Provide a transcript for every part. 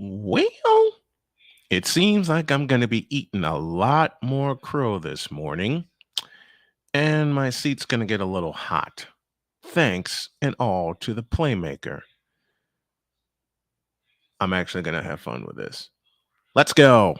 Well, it seems like I'm going to be eating a lot more crow this morning, and my seat's going to get a little hot. Thanks and all to the Playmaker. I'm actually going to have fun with this. Let's go.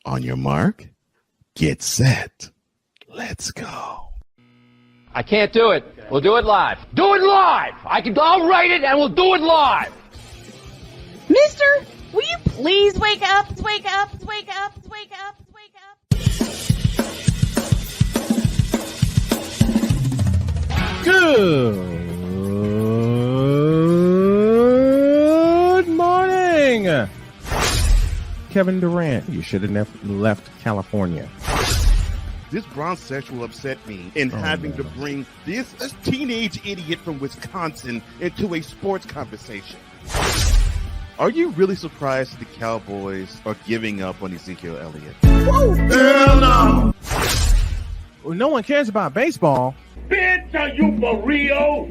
On your mark, get set. Let's go. I can't do it. We'll do it live. Do it live! I'll write it and we'll do it live! Mister, will you please wake up, wake up, wake up, wake up, wake up? Good morning. Kevin Durant, you should have left California. This Brownsexual upset me in having to bring this teenage idiot from Wisconsin into a sports conversation. Are you really surprised that the Cowboys are giving up on Ezekiel Elliott? Whoa. Hell no! Well, no one cares about baseball. Bitch, are you for real?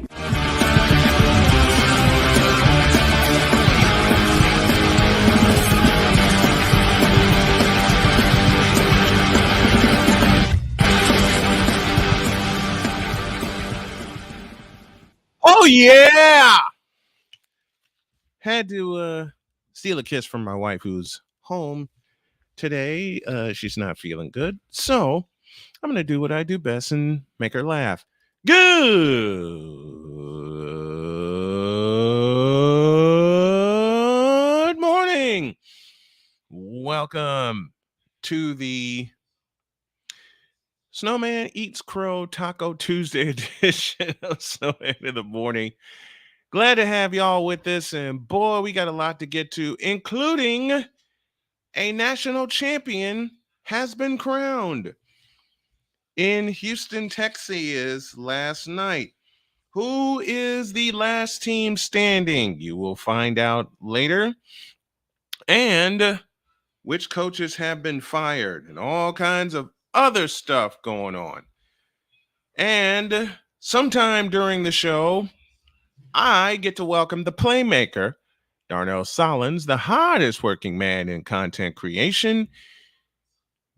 Oh, yeah! Had to steal a kiss from my wife who's home today. She's not feeling good. So I'm going to do what I do best and make her laugh. Good morning. Welcome to the Snowman Eats Crow Taco Tuesday edition of Snowman in the Morning. Glad to have y'all with us. And boy, we got a lot to get to, including a national champion has been crowned in Houston, Texas last night. Who is the last team standing? You will find out later. And which coaches have been fired and all kinds of other stuff going on. And sometime during the show, I get to welcome the Playmaker, Darnell Sallins, the hardest working man in content creation,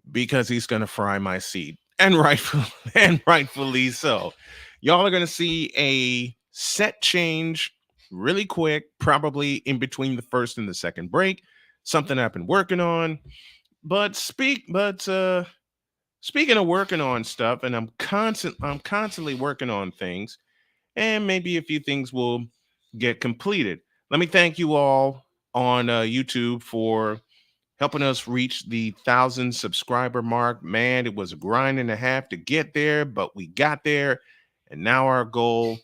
because he's going to fry my seat, and rightfully so. Y'all are going to see a set change really quick, probably in between the first and the second break. Something I've been working on. But speaking of working on stuff, and I'm constantly working on things, and maybe a few things will get completed. Let me thank you all on YouTube for helping us reach the 1,000 subscriber mark. Man, it was a grind and a half to get there, but we got there. And now our goal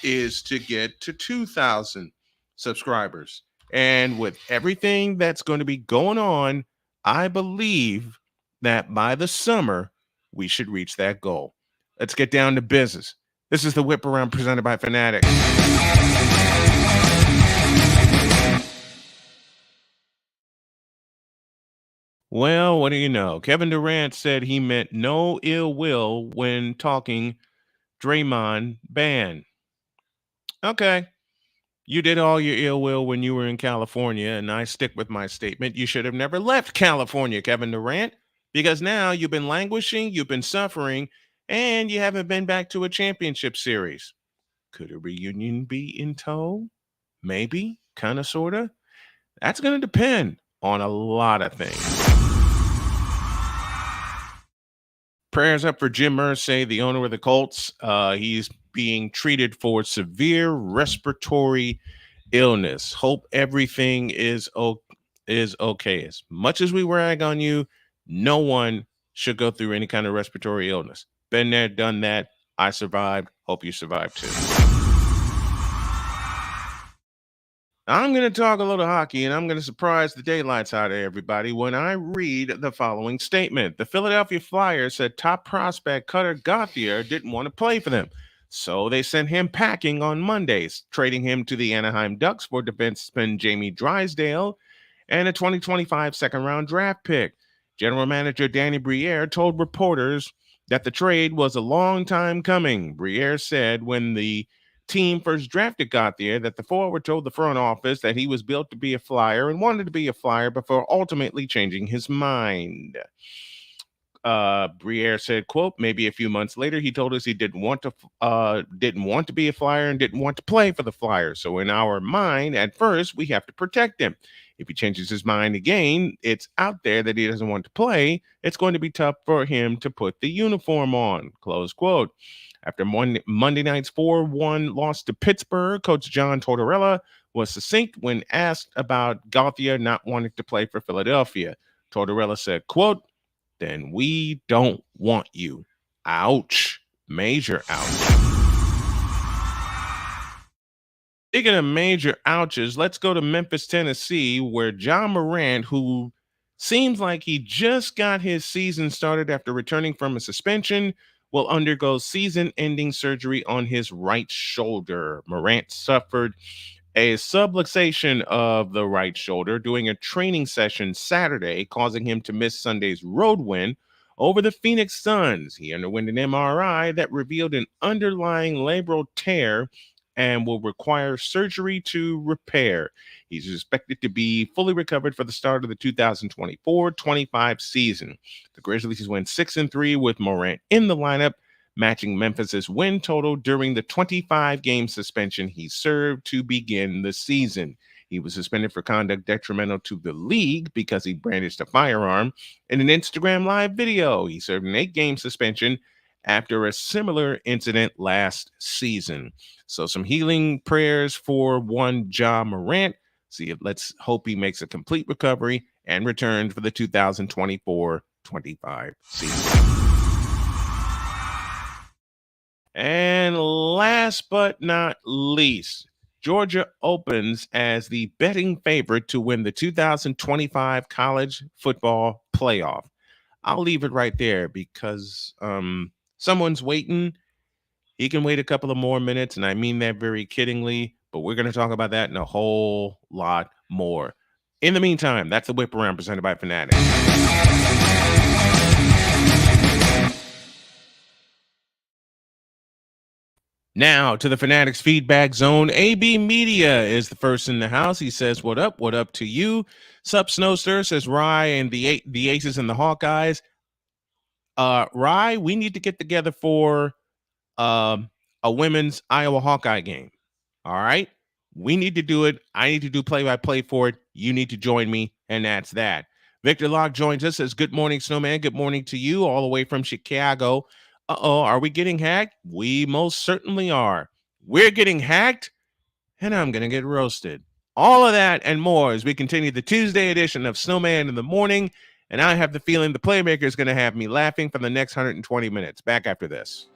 is to get to 2,000 subscribers. And with everything that's going to be going on, I believe that by the summer, we should reach that goal. Let's get down to business. This is the Whip Around presented by Fanatics. Well, what do you know? Kevin Durant said he meant no ill will when talking Draymond ban. Okay. You did all your ill will when you were in California, and I stick with my statement. You should have never left California, Kevin Durant, because now you've been languishing, you've been suffering, and you haven't been back to a championship series. Could a reunion be in tow? Maybe, kind of, sort of. That's going to depend on a lot of things. Prayers up for Jim Irsay, the owner of the Colts. He's being treated for severe respiratory illness. Hope everything is okay. As much as we rag on you, no one should go through any kind of respiratory illness. Been there, done that. I survived. Hope you survived too. I'm going to talk a little hockey, and I'm going to surprise the daylights out of everybody when I read the following statement. The Philadelphia Flyers said top prospect Cutter Gauthier didn't want to play for them, so they sent him packing on Mondays, trading him to the Anaheim Ducks for defenseman Jamie Drysdale and a 2025 second-round draft pick. General Manager Danny Briere told reporters that the trade was a long time coming. Briere said when the team first drafted Gauthier that the forward told the front office that he was built to be a Flyer and wanted to be a Flyer before ultimately changing his mind. Briere said, quote, maybe a few months later, he told us he didn't want to be a Flyer and didn't want to play for the Flyers. So in our mind, at first, we have to protect him. If he changes his mind again, it's out there that he doesn't want to play. It's going to be tough for him to put the uniform on, close quote. After Monday night's 4-1 loss to Pittsburgh, Coach John Tortorella was succinct when asked about Gauthier not wanting to play for Philadelphia. Tortorella said, quote, then we don't want you. Ouch. Major ouch. Speaking of major ouches, let's go to Memphis, Tennessee, where John Morant, who seems like he just got his season started after returning from a suspension, will undergo season-ending surgery on his right shoulder. Morant suffered a subluxation of the right shoulder during a training session Saturday, causing him to miss Sunday's road win over the Phoenix Suns. He underwent an MRI that revealed an underlying labral tear and will require surgery to repair. He's expected to be fully recovered for the start of the 2024-25 season. The Grizzlies went 6-3 with Morant in the lineup, matching Memphis's win total during the 25-game suspension he served to begin the season. He was suspended for conduct detrimental to the league because he brandished a firearm in an Instagram Live video. He served an 8-game suspension after a similar incident last season. So some healing prayers for one Ja Morant. Let's hope he makes a complete recovery and returns for the 2024-25 season. And last but not least, Georgia opens as the betting favorite to win the 2025 college football playoff. I'll leave it right there because someone's waiting. He can wait a couple of more minutes, and I mean that very kiddingly, but we're going to talk about that and a whole lot more. In the meantime, that's the Whip Around presented by Fanatics. Now to the Fanatics Feedback Zone. AB Media is the first in the house. He says, what up? What up to you? Sup, Snowster, says Rye and the Aces and the Hawkeyes. Rye, we need to get together for a women's Iowa Hawkeye game. All right. We need to do it. I need to do play-by-play for it. You need to join me. And that's that. Victor Locke joins us, says, good morning, Snowman. Good morning to you all the way from Chicago. Uh-oh, are we getting hacked? We most certainly are. We're getting hacked, and I'm going to get roasted. All of that and more as we continue the Tuesday edition of Snowman in the Morning. And I have the feeling the Playmaker is going to have me laughing for the next 120 minutes. Back after this.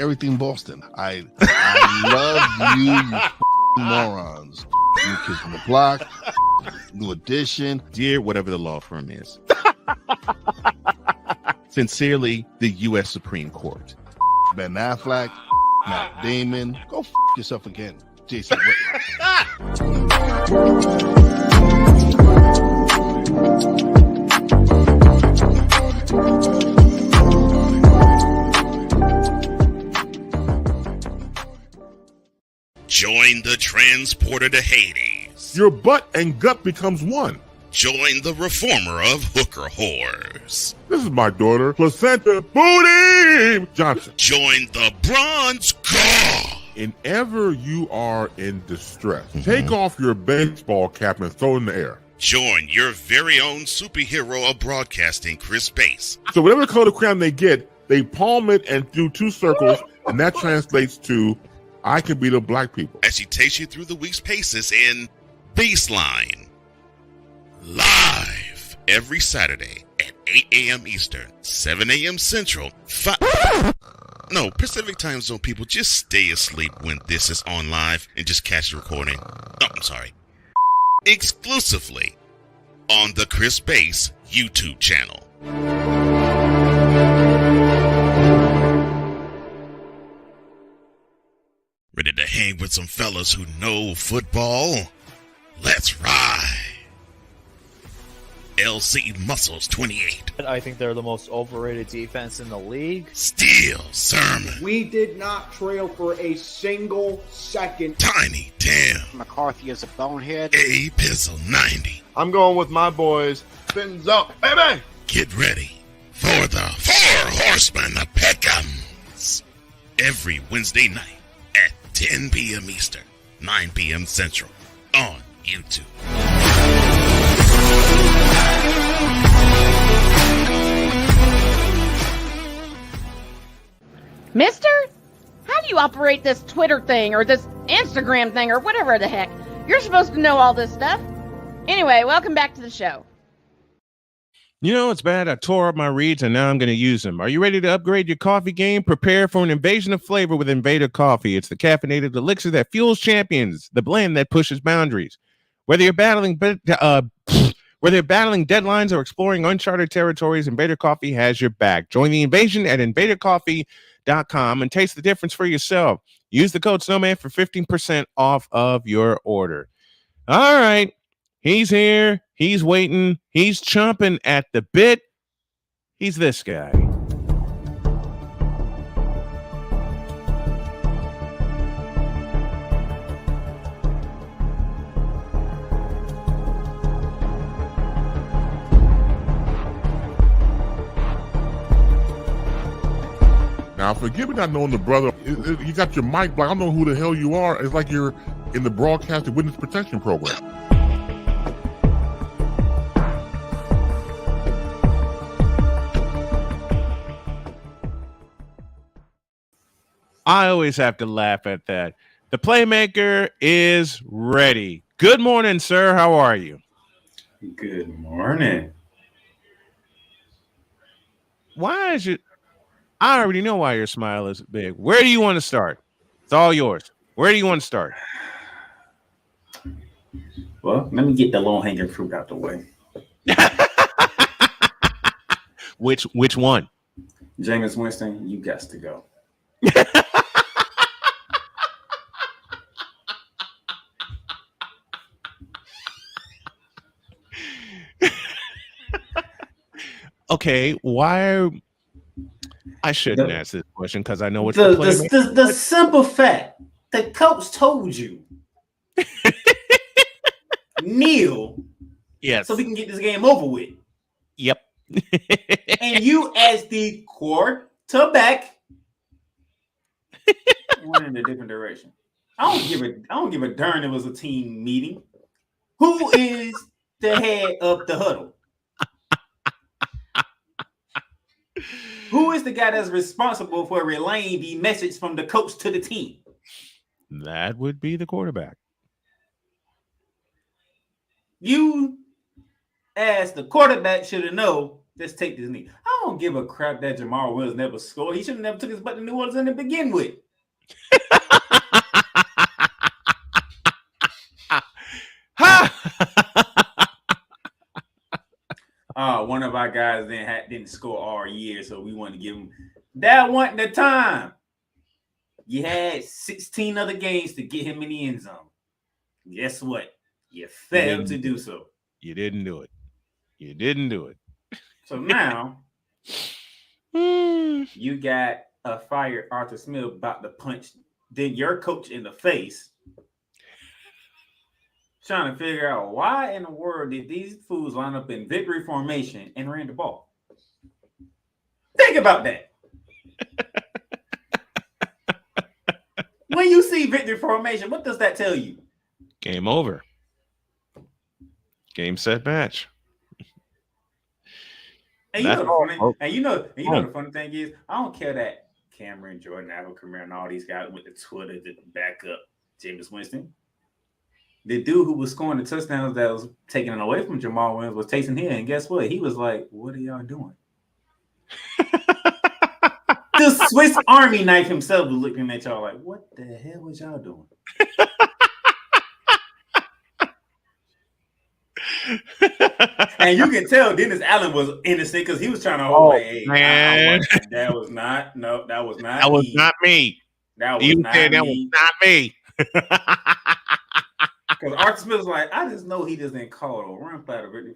Everything Boston. I love you morons. You Kids on the Block, New Edition. Dear whatever the law firm is. Sincerely, the U.S. Supreme Court. Ben Affleck, Matt Damon. Go yourself again, Jason Whitlock. Join the transporter to Hades. Your butt and gut becomes one. Join the reformer of hooker whores. This is my daughter, Placenta Booty Johnson. Join the bronze guard. And ever you are in distress, take off your baseball cap and throw it in the air. Join your very own superhero of broadcasting, Chris Bass. So whatever color crown they get, they palm it and do 2 circles, and that translates to, I can be the black people. As she takes you through the week's paces in Baseline. Live every Saturday at 8 a.m. Eastern, 7 a.m. Central, Pacific time zone people, just stay asleep when this is on live and just catch the recording. Oh, I'm sorry. Exclusively on the Chris Bass YouTube channel. Ready to hang with some fellas who know football? Let's ride. LC Muscles 28. I think they're the most overrated defense in the league. Steel Sermon. We did not trail for a single second. Tiny Tim. McCarthy is a bonehead. A Pizzle 90. I'm going with my boys. Fins up, baby. Get ready for the 4 Horsemen of Pick'ems. Every Wednesday night at 10 p.m. Eastern, 9 p.m. Central on YouTube. Mister, how do you operate this Twitter thing or this Instagram thing or whatever the heck? You're supposed to know all this stuff. Anyway, welcome back to the show. You know, it's bad. I tore up my reads and now I'm going to use them. Are you ready to upgrade your coffee game? Prepare for an invasion of flavor with Invader Coffee. It's the caffeinated elixir that fuels champions, the blend that pushes boundaries. Whether you're battling deadlines or exploring uncharted territories, Invader Coffee has your back. Join the invasion at invadercoffee.com and taste the difference for yourself. Use the code Snowman for 15% off of your order. All right. He's here. He's waiting. He's chomping at the bit. He's this guy. Now, forgive me not knowing the brother. You got your mic blocked. I don't know who the hell you are. It's like you're in the broadcasting witness protection program. I always have to laugh at that. The Playmaker is ready. Good morning, sir. How are you? Good morning. Why is it? I already know why your smile is big. Where do you want to start? It's all yours. Where do you want to start? Well, let me get the low-hanging fruit out the way. Which one? Jameis Winston, you got to go. Okay, why? I shouldn't ask this question because I know what's the simple fact the coach told you kneel, yes, so we can get this game over with. Yep. And you, as the quarterback, went in a different direction. I don't give a darn. It was a team meeting. Who is the head of the huddle? Who is the guy that's responsible for relaying the message from the coach to the team? That would be the quarterback. You, as the quarterback, should have known. Let's take this knee. I don't give a crap that Jamal Williams never scored. He should have never took his butt to New Orleans to begin with. One of our guys didn't score all year, so we wanted to give him that. Wasn't the time. You had 16 other games to get him in the end zone. Guess what? You failed to do so. You didn't do it. You didn't do it. So now you got a fired Arthur Smith about to punch then your coach in the face. trying to figure out why in the world did these fools line up in victory formation and ran the ball. Think about that. When you see victory formation, what does that tell you? Game over. Game, set, match. And you know the funny, and you know the funny thing is, I don't care that Cameron, Jordan, Alvin Kamara, and all these guys went to Twitter to back up Jameis Winston. The dude who was scoring the touchdowns that was taking it away from Jamal Williams was Taysom Hill, and guess what? He was like, "What are y'all doing?" The Swiss Army knife himself was looking at y'all like, "What the hell was y'all doing?" And you can tell Dennis Allen was innocent because he was trying to hold hey, man. That was not me. That was not me. That was not me. Because Arthur Smith was like, I just know he just didn't call a run play to victory.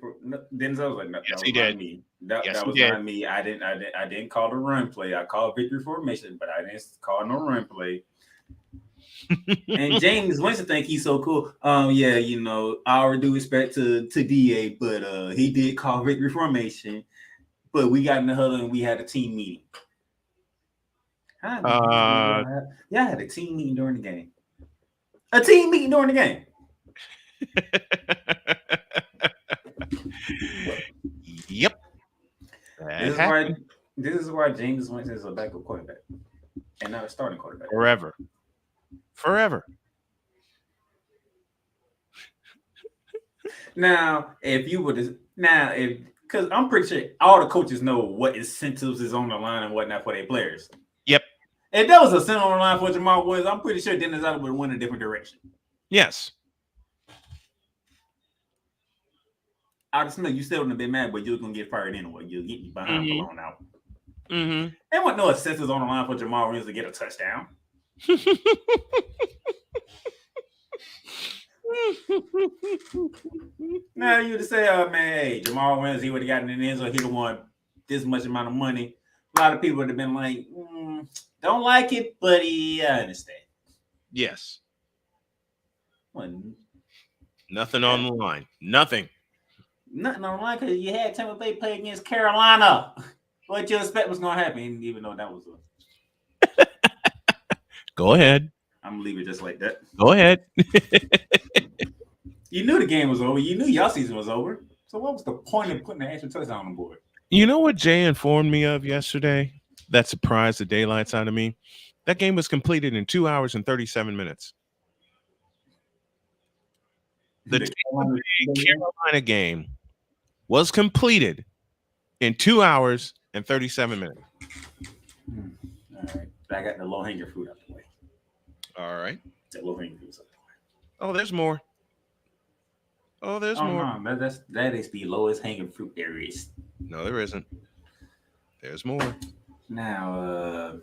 Denzel was like, no, yes, that was not me. That was not me. I didn't call the run play. I called victory formation, but I didn't call no run play. And James Winston think he's so cool. Yeah, you know, all due respect to DA, but he did call victory formation. But we got in the huddle and we had a team meeting. Yeah, I had a team meeting during the game. A team meeting during the game. Yep. This is why James Winston is a backup quarterback and not a starting quarterback. Forever. Now, because I'm pretty sure all the coaches know what incentives is on the line and whatnot for their players. Yep. If there was a center on the line for Jamal Williams, I'm pretty sure Dennis Allen would win a different direction. Yes. I just know you still wouldn't have been mad, but you were gonna get fired anyway. You'll get you behind blown out. Mm-hmm. There wasn't no incentives on the line for Jamal Williams to get a touchdown. Now you would say, "Oh man, hey, Jamal Williams, he would have gotten in the end zone. He'd have won this much amount of money." A lot of people would have been like, "Don't like it, but I understand." Yes. Well, nothing on the line. Nothing on the line because you had Tampa Bay play against Carolina. What you expect was going to happen, even though that was Go ahead. I'm gonna leave it just like that. Go ahead. You knew the game was over. You knew y'all season was over. So what was the point of putting the extra touchdown on the board? You know what Jay informed me of yesterday? That surprised the daylights out of me. That game was completed in 2 hours and 37 minutes. The Carolina game was completed in 2 hours and 37 minutes. All right. I got the low-hanging fruit out the way. All right. That low-hanging fruit out the way. Oh, there's more. More. No, that is the lowest hanging fruit there is. No, there isn't. There's more. Now,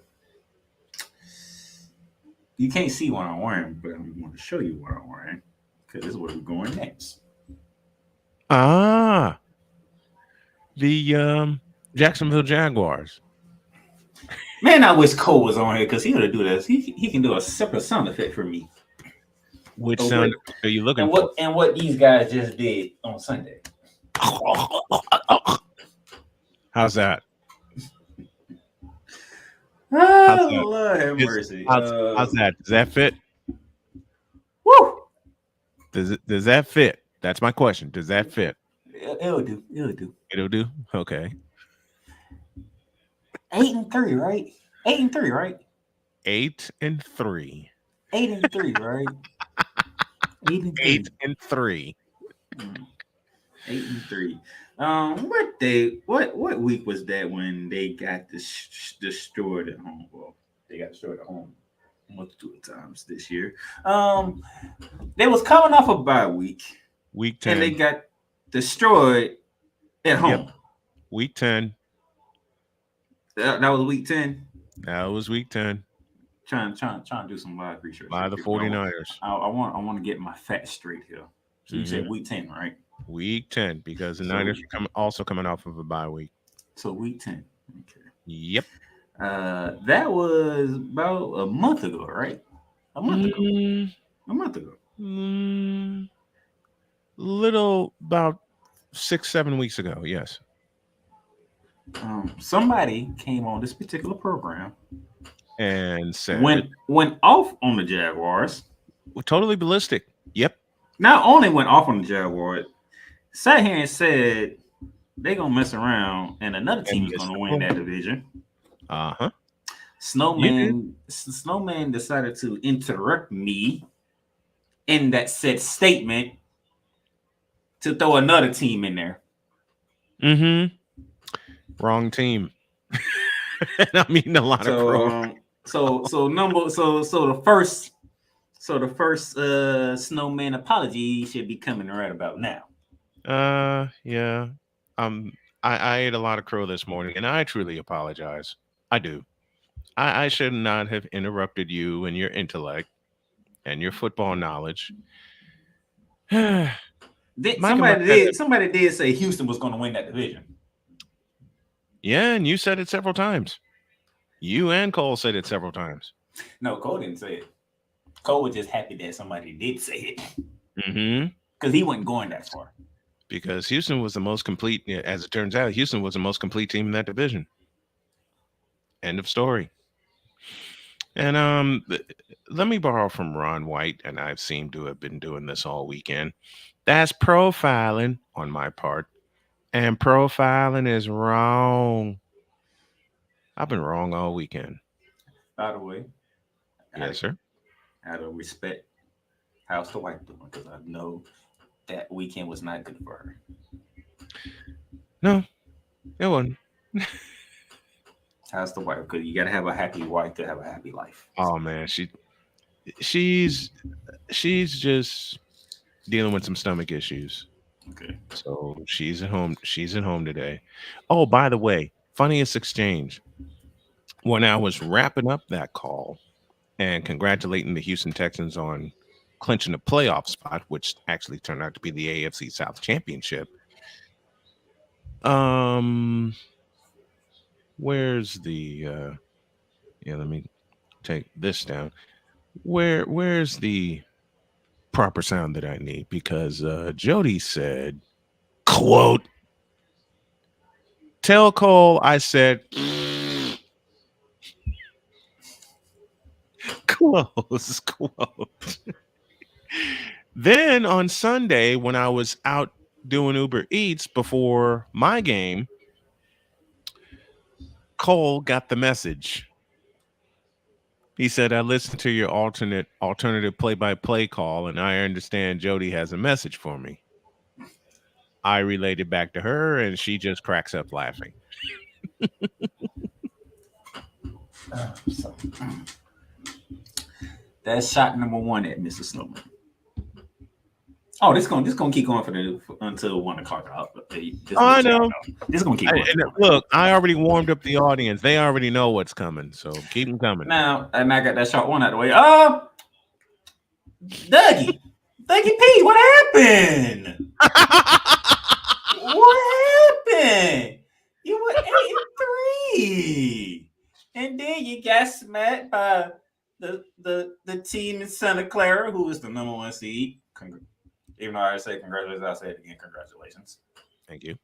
you can't see what I'm wearing, but I'm going to show you what I'm wearing because this is where we're going next. The Jacksonville Jaguars. Man, I wish Cole was on here because he would do this. He can do a separate sound effect for me. Which sound are you looking for? And what these guys just did on Sunday. How's that? Oh, Lord have mercy. How's that? Does that fit? Woo! Does that fit? That's my question. Does that fit? It'll do. It'll do? Okay. 8-3, right? 8-3, right? 8-3. 8-3, right? 8-3. 8-3. What week was that when they got destroyed at home? Well, they got destroyed at home multiple times this year. They was coming off a bye week. Week 10. And they got destroyed at home. Yep. Week 10. That was week 10. That was week 10. Trying to do some live research. By the 49ers. I want to get my facts straight here. So you said week 10, right? Week 10, because the Niners are also coming off of a bye week. So week 10. Okay. Yep. That was about a month ago, right? A month ago. Little about 6-7 weeks ago. Yes. Somebody came on this particular program and said went off on the Jaguars. Totally ballistic. Yep. Not only went off on the Jaguars, sat here and said they're gonna mess around and another team is gonna win that division. Uh-huh. Snowman decided to interrupt me in that said statement to throw another team in there. Mm-hmm. Wrong team. And I mean a lot of pro. So the first Snowman apology should be coming right about now. Yeah. I ate a lot of crow this morning, and I truly apologize. I do. I should not have interrupted you and your intellect and your football knowledge. Somebody did say Houston was going to win that division. Yeah, and you said it several times. You and Cole said it several times. No, Cole didn't say it. Cole was just happy that somebody did say it. Mm-hmm. Because he wasn't going that far. Because Houston was the most complete, as it turns out, Houston was the most complete team in that division. End of story. And let me borrow from Ron White, and I seem to have been doing this all weekend. That's profiling on my part. And profiling is wrong. I've been wrong all weekend. By the way. Yes, sir. Out of respect, how's the wife doing? Because I know that weekend was not good for her. No, it wasn't. How's the wife? Because you got to have a happy wife to have a happy life. Oh man, she's just dealing with some stomach issues. Okay. So she's at home. She's at home today. Oh, by the way, funniest exchange. When I was wrapping up that call and congratulating the Houston Texans on clinching a playoff spot, which actually turned out to be the AFC South Championship. Where's the let me take this down. Where's the proper sound that I need? Because Jody said, quote, tell Cole I said close quote. Then on Sunday, when I was out doing Uber Eats before my game, Cole got the message. He said, I listened to your alternative play-by-play call, and I understand Jody has a message for me. I relayed it back to her, and she just cracks up laughing. That's shot number one at Mr. Snowman. Oh, this gonna keep going until 1 o'clock. I know. This is gonna keep going. Look, I already warmed up the audience. They already know what's coming, so keep them coming. Now, and I got that shot one out of the way. Dougie P, what happened? What happened? You were 8-3, and then you got smacked by the team in Santa Clara, who is the number 1 seed. Even though I say congratulations, I'll say it again. Congratulations. Thank you.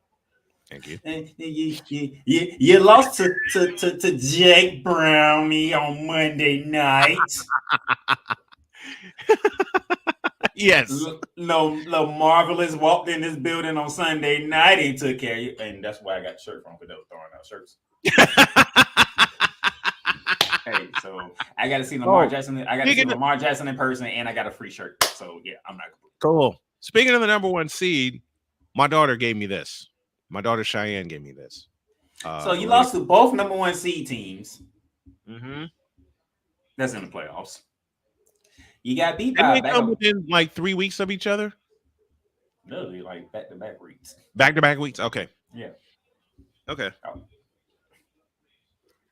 And you lost to Jake Brownie on Monday night. Yes. No, Marvelous walked in this building on Sunday night and took care of you. And that's why I got the shirt from, because they were throwing out shirts. Hey, so I got to see Lamar Jackson. I got to see Lamar Jackson in person, and I got a free shirt. So yeah, I'm not cool. Speaking of the number 1 seed, my daughter gave me this. My daughter Cheyenne gave me this. So you lost to both number 1 seed teams. Mm-hmm. That's in the playoffs. You got beat by. Didn't they come up within like 3 weeks of each other? No, they like back-to-back weeks. Back-to-back weeks. Okay. Yeah. Okay.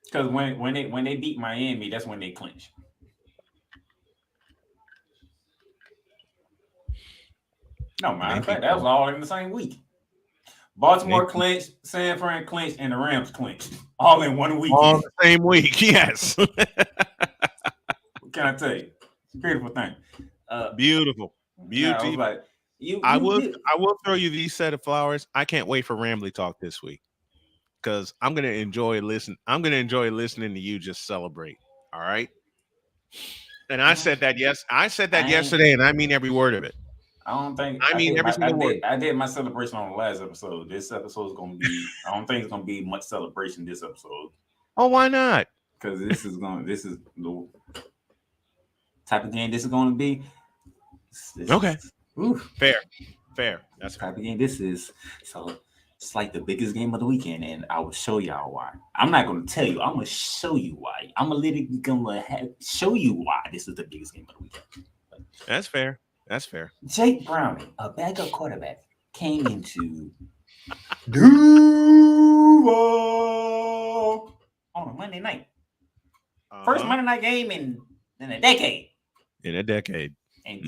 Because when they beat Miami, that's when they clinched. No, matter of fact, that was all in the same week. Baltimore clinched, San Fran clinched, and the Rams clinched. All in 1 week. All the same week, yes. What can I tell you? It's a beautiful thing. Beautiful. Like, I will throw you these set of flowers. I can't wait for Rambly Talk this week because I'm gonna enjoy listening to you just celebrate. All right. And I said that yesterday, and I mean every word of it. I don't think I mean every single word. I did my celebration on the last episode. This episode is gonna be. I don't think it's gonna be much celebration this episode. Oh, why not? Because this is the type of game this is gonna be. Okay. Fair. That's type of game this is. So it's like the biggest game of the weekend, and I will show y'all why. I'm not gonna tell you. I'm gonna show you why. I'm gonna show you why this is the biggest game of the weekend. That's fair. Jake Browning, a backup quarterback, came into Duval on a Monday night. First Monday night game in a decade. And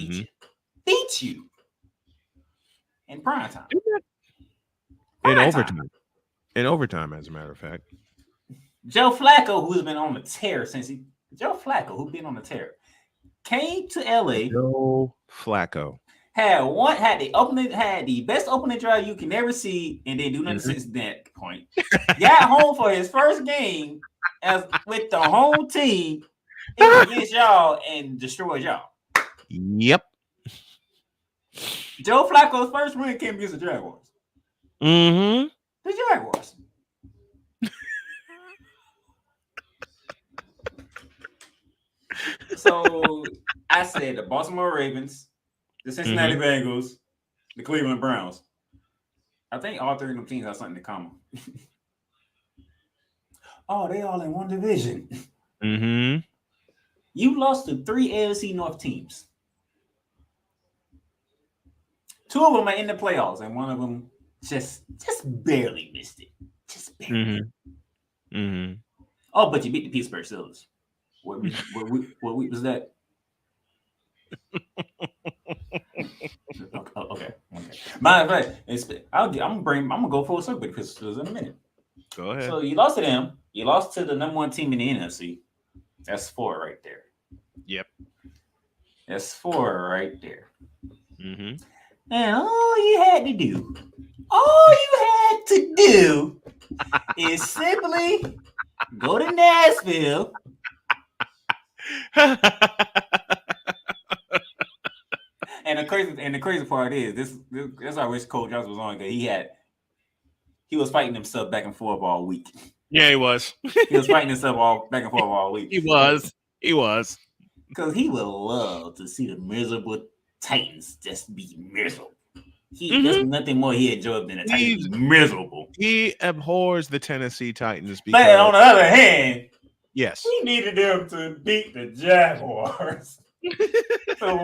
beat you in prime time. In overtime, as a matter of fact. Joe Flacco, who's been on the tear came to LA. Joe Flacco had the best opening drive you can ever see, and then do nothing since that point. Got home for his first game with the home team against y'all and destroyed y'all. Yep. Joe Flacco's first win came against the Jaguars. Mm-hmm. The Jaguars. So I said the Baltimore Ravens, the Cincinnati Bengals, the Cleveland Browns. I think all three of them teams have something in common. Oh, they all in one division. Mm-hmm. You lost to 3 AFC North teams. 2 of them are in the playoffs, and one of them just barely missed it. Just barely. Mm-hmm. Oh, but you beat the Pittsburgh Steelers. What week was that? Okay. Matter of fact, I'm gonna go full circle because it was in a minute. Go ahead. So you lost to them. You lost to the number 1 team in the NFC. That's 4 right there. Yep. That's 4 right there. Mm-hmm. And all you had to do is simply go to Nashville. And the crazy part is this that's I wish Coach Johnson was on, because he was fighting himself back and forth all week. Yeah, he was. He was fighting himself back and forth all week. He was. Because he would love to see the miserable Titans just be miserable. There's nothing more he enjoyed than the Titans be miserable. He abhors the Tennessee Titans. But on the other hand, yes, he needed them to beat the Jaguars to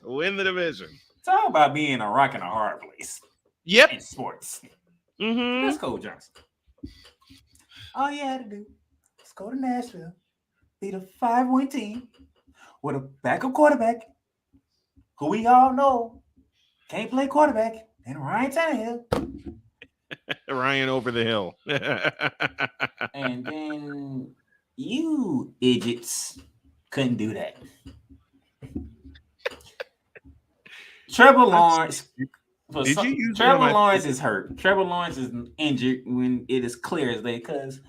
win the division. Talk about being a rock and a hard place. Yep. In sports. Mm-hmm. That's Coach Johnson. All you had to do was go to Nashville, beat a 5-win team with a backup quarterback who we all know can't play quarterback, and Ryan Tannehill. Ryan over the hill. And then you idiots couldn't do that. Trevor Lawrence. Trevor Lawrence is hurt. Trevor Lawrence is injured when it is clear as day, because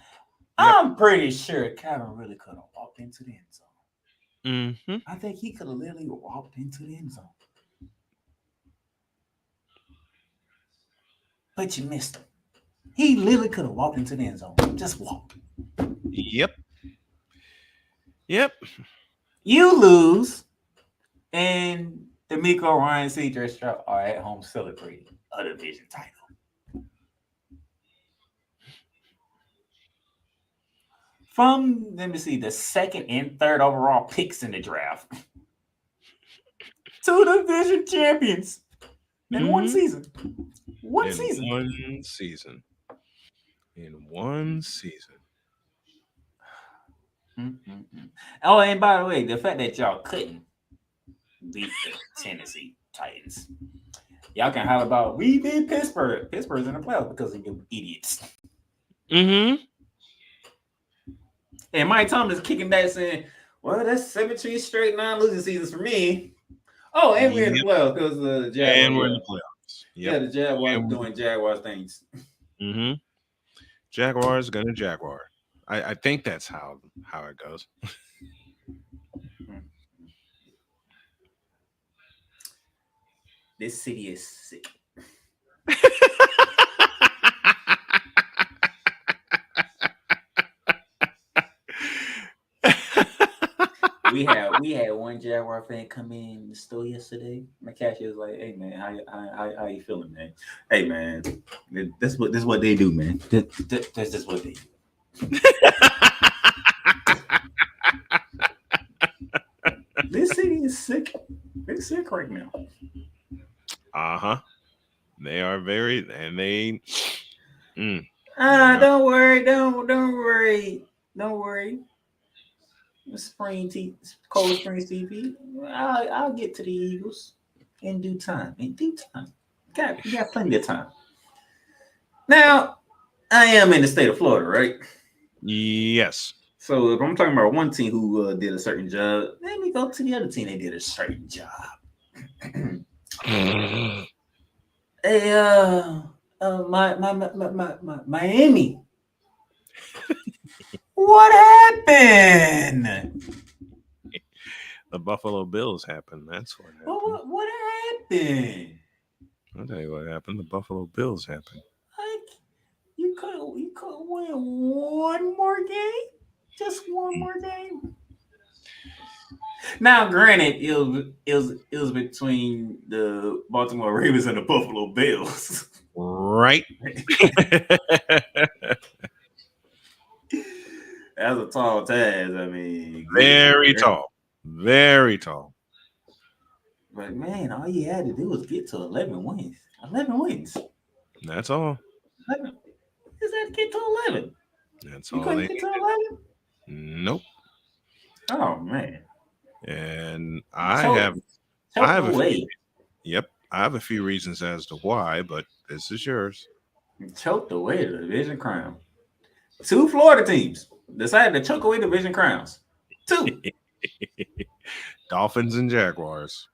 I'm pretty sure Kevin really could have walked into the end zone. Mm-hmm. I think he could have literally walked into the end zone. But you missed him. He literally could have walked into the end zone. Just walked. Yep. You lose, and D'Amico, Ryan, C.J. Stroud are at home celebrating a division title. From, let me see, the 2nd and 3rd overall picks in the draft. 2 division champions in one season. In one season. Oh, and by the way, the fact that y'all couldn't beat the Tennessee Titans, y'all can holler about we beat Pittsburgh. Pittsburgh's in the playoffs because of you idiots. Mm-hmm. And Mike Thomas kicking back saying, well, that's 17 straight non-losing seasons for me. Oh, and we're in the playoffs because the Jaguars. And we're in the playoffs. Yep. Yeah, the Jaguars doing Jaguars things. Mm-hmm. Jaguars gonna Jaguar. I think that's how it goes. This city is sick. we had one Jaguar fan come in the store yesterday. My cashier was like, "Hey man, how you feeling, man? Hey man, this what they do, man. That's just what they do." This city is sick. They're sick right now. They are very, and they. Don't worry. Cold Springs TV. I'll get to the Eagles in due time. We got plenty of time. Now, I am in the state of Florida, right? Yes. So if I'm talking about one team who did a certain job, let me go to the other team. They did a certain job. Miami. What happened? The Buffalo Bills happened. That's what happened. What happened? I'll tell you what happened. The Buffalo Bills happened. You could win one more game. Just one more game. Now, granted, it was between the Baltimore Ravens and the Buffalo Bills. Right. That's a tall task. I mean, very tall. Very tall. But man, all you had to do was get to 11 wins. 11 wins. That's all. 11. Just had to get to 11. That's you all. Couldn't get to 11? Nope. Oh man. And I have a few, yep. I have a few reasons as to why, but this is yours. Choked away the division crown. 2 Florida teams decided to choke away division crowns. 2. Dolphins and Jaguars.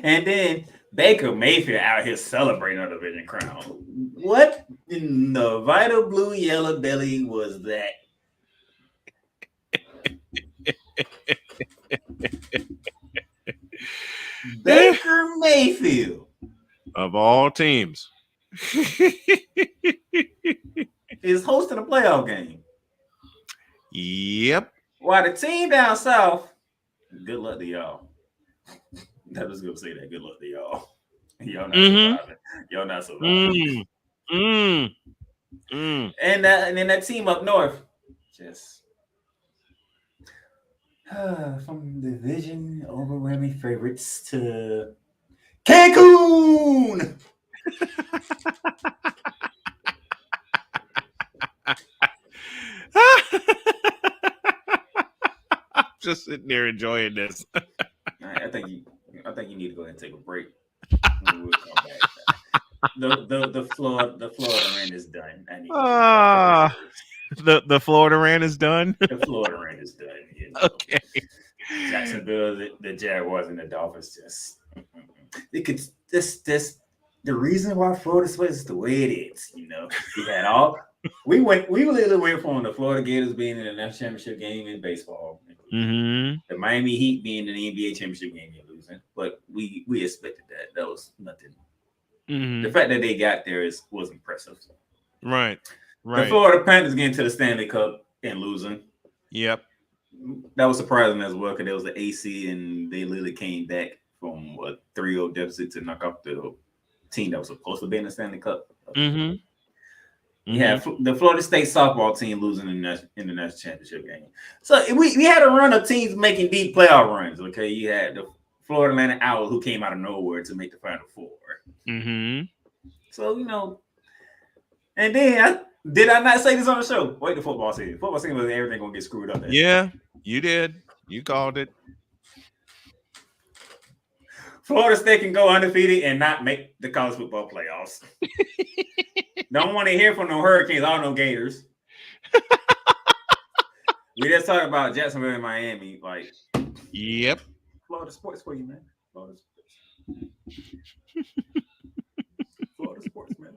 And then Baker Mayfield out here celebrating a division crown. What in the vital blue yellow belly was that? Baker Mayfield. Of all teams. Is hosting a playoff game. Yep. While the team down south, good luck to y'all. I was gonna say that. Good luck to y'all. Y'all not surviving. Y'all not surviving. And then that team up north, just from division overwhelming favorites to Cancun. Just sitting there enjoying this. I think you need to go ahead and take a break. We'll come back. The Florida rant is done. The Florida rant is done. The Florida rant is done. You know? Okay. Jacksonville, the Jaguars, and the Dolphins just it could this the reason why Florida is the way it is. You know, we literally went from the Florida Gators being in the national championship game in baseball. Mm-hmm. The Miami Heat being in the NBA championship game you're losing, but we expected that. That was nothing. Mm-hmm. The fact that they got there was impressive. Right. The Florida Panthers getting to the Stanley Cup and losing. Yep. That was surprising as well because there was the AC and they literally came back from a 3-0 deficit to knock off the team that was supposed to be in the Stanley Cup. Mm-hmm. Yeah, the Florida State softball team losing in the national championship game. So we had a run of teams making deep playoff runs. Okay, you had the Florida Atlantic Owls who came out of nowhere to make the Final Four. Mm-hmm. So and then did I not say this on the show? Wait, the football season. Football season was everything gonna get screwed up. Yeah, you did. You called it. Florida State can go undefeated and not make the college football playoffs. Don't want to hear from no Hurricanes, all no Gators. We just talked about Jacksonville and Miami. Like, yep. Florida sports for you, man. Florida sports, man.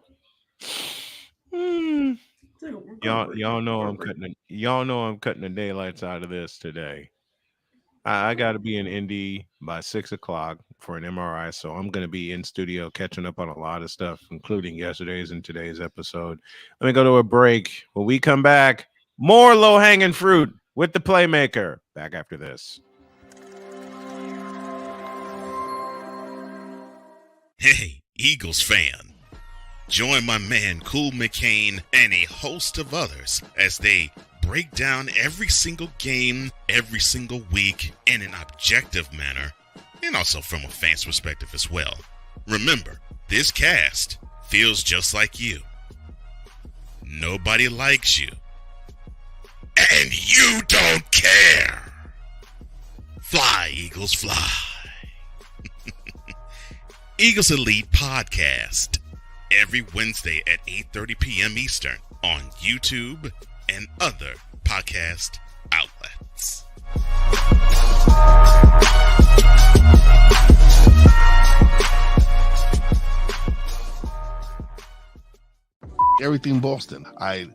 Y'all know I'm cutting the daylights out of this today. I got to be in Indy by 6 o'clock for an MRI, so I'm going to be in studio catching up on a lot of stuff, including yesterday's and today's episode. Let me go to a break. When we come back, more low hanging fruit with the Playmaker. Back after this. Hey, Eagles fan. Join my man Cool McCain and a host of others as they break down every single game, every single week in an objective manner, and also from a fan's perspective as well. Remember, this cast feels just like you. Nobody likes you. And you don't care. Fly, Eagles, fly. Eagles Elite Podcast. Every Wednesday at 8:30 p.m. Eastern on YouTube and other podcast outlets. Everything Boston. I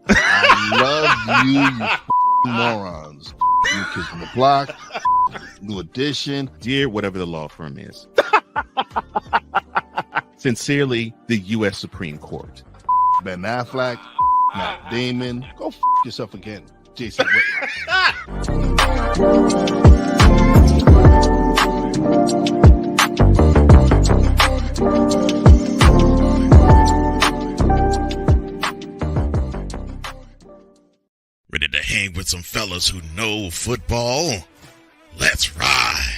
love you morons. You Kids from the Block, New Edition. Dear whatever the law firm is. Sincerely, the U.S. Supreme Court. Ben Affleck, Matt Damon. Go yourself again, Jason Whitlock. Ready to hang with some fellas who know football? Let's ride.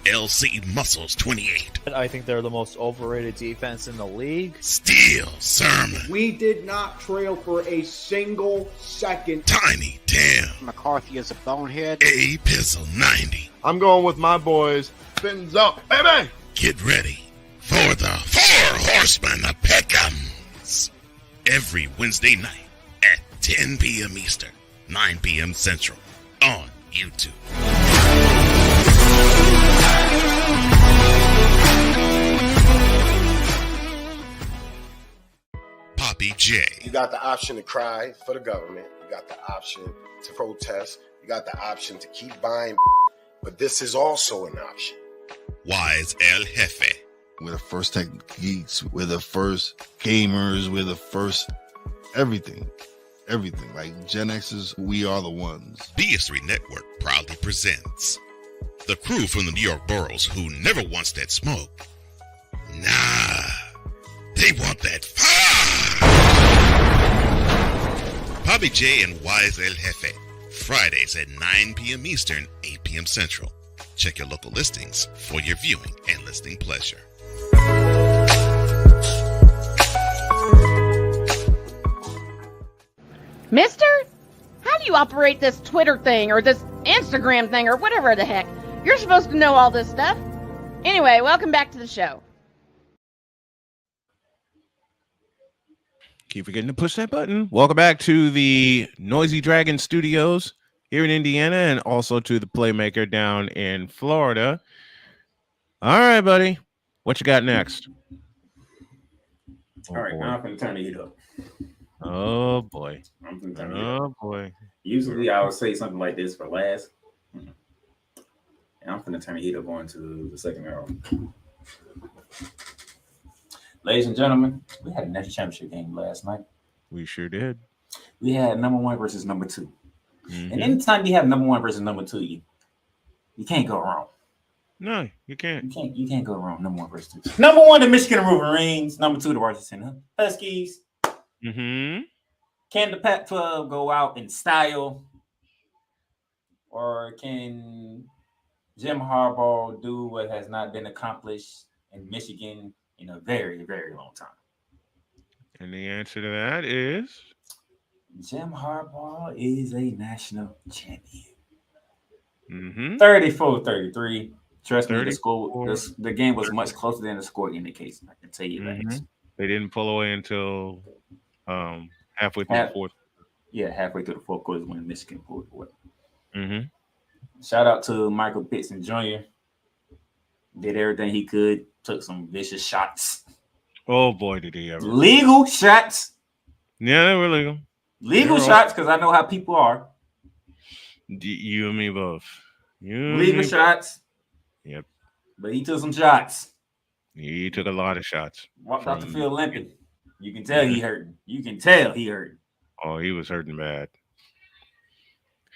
LC Muscles 28. I think they're the most overrated defense in the league. Steel Sermon. We did not trail for a single second. Tiny Tim. McCarthy is a bonehead. A Pizzle 90. I'm going with my boys. Fins up, baby. Get ready for the Four Horsemen of Pick'ems. Every Wednesday night at 10 p.m. Eastern, 9 p.m. Central on YouTube. Poppy J. You got the option to cry for the government. You got the option to protest. You got the option to keep buying. But this is also an option. Wise El Jefe. We're the first tech geeks. We're the first gamers. We're the first everything. Everything. Like Gen X's, we are the ones. DS3 Network proudly presents the crew from the New York boroughs who never wants that smoke. Nah, they want that fire. Poppy J and Wise El Jefe. Fridays at 9 p.m. Eastern, 8 p.m. Central. Check your local listings for your viewing and listening pleasure. Mister, how do you operate this Twitter thing or this Instagram thing or whatever the heck? You're supposed to know all this stuff. Anyway, welcome back to the show. Keep forgetting to push that button. Welcome back to the Noisy Dragon Studios here in Indiana and also to the Playmaker down in Florida. All right, buddy. What you got next? All right, now I'm going to turn the heat up. Oh, boy. I'm going to turn it up. Oh, boy. Usually I would say something like this for last. And I'm going to turn the heat up on to the second round. Ladies and gentlemen, we had a national championship game last night. We sure did. We had number one versus number two. Mm-hmm. And anytime you have number one versus number two, you can't go wrong. No, you can't. You can't go wrong. Number one versus two. Number one, the Michigan Wolverines. Number two, the Washington Huskies. Mm-hmm. Can the Pac-12 go out in style? Or can Jim Harbaugh do what has not been accomplished in Michigan in a very, very long time? And the answer to that is? Jim Harbaugh is a national champion. Mm-hmm. 34-33. Trust me, the game was 34. much closer than the score indicates. I can tell you that. They didn't pull away until halfway through the fourth. Yeah, halfway through the fourth quarter when Michigan pulled away. Mm-hmm. Shout out to Michael Pittson Jr. Did everything he could. Took some vicious shots. Oh boy, did he ever! Legal shots. Yeah, they were legal. Legal shots, because I know how people are. You and me both. Legal shots. Yep. But he took some shots. He took a lot of shots. Walked off the field limping. You can tell he hurting. You can tell he hurting. Oh, he was hurting bad.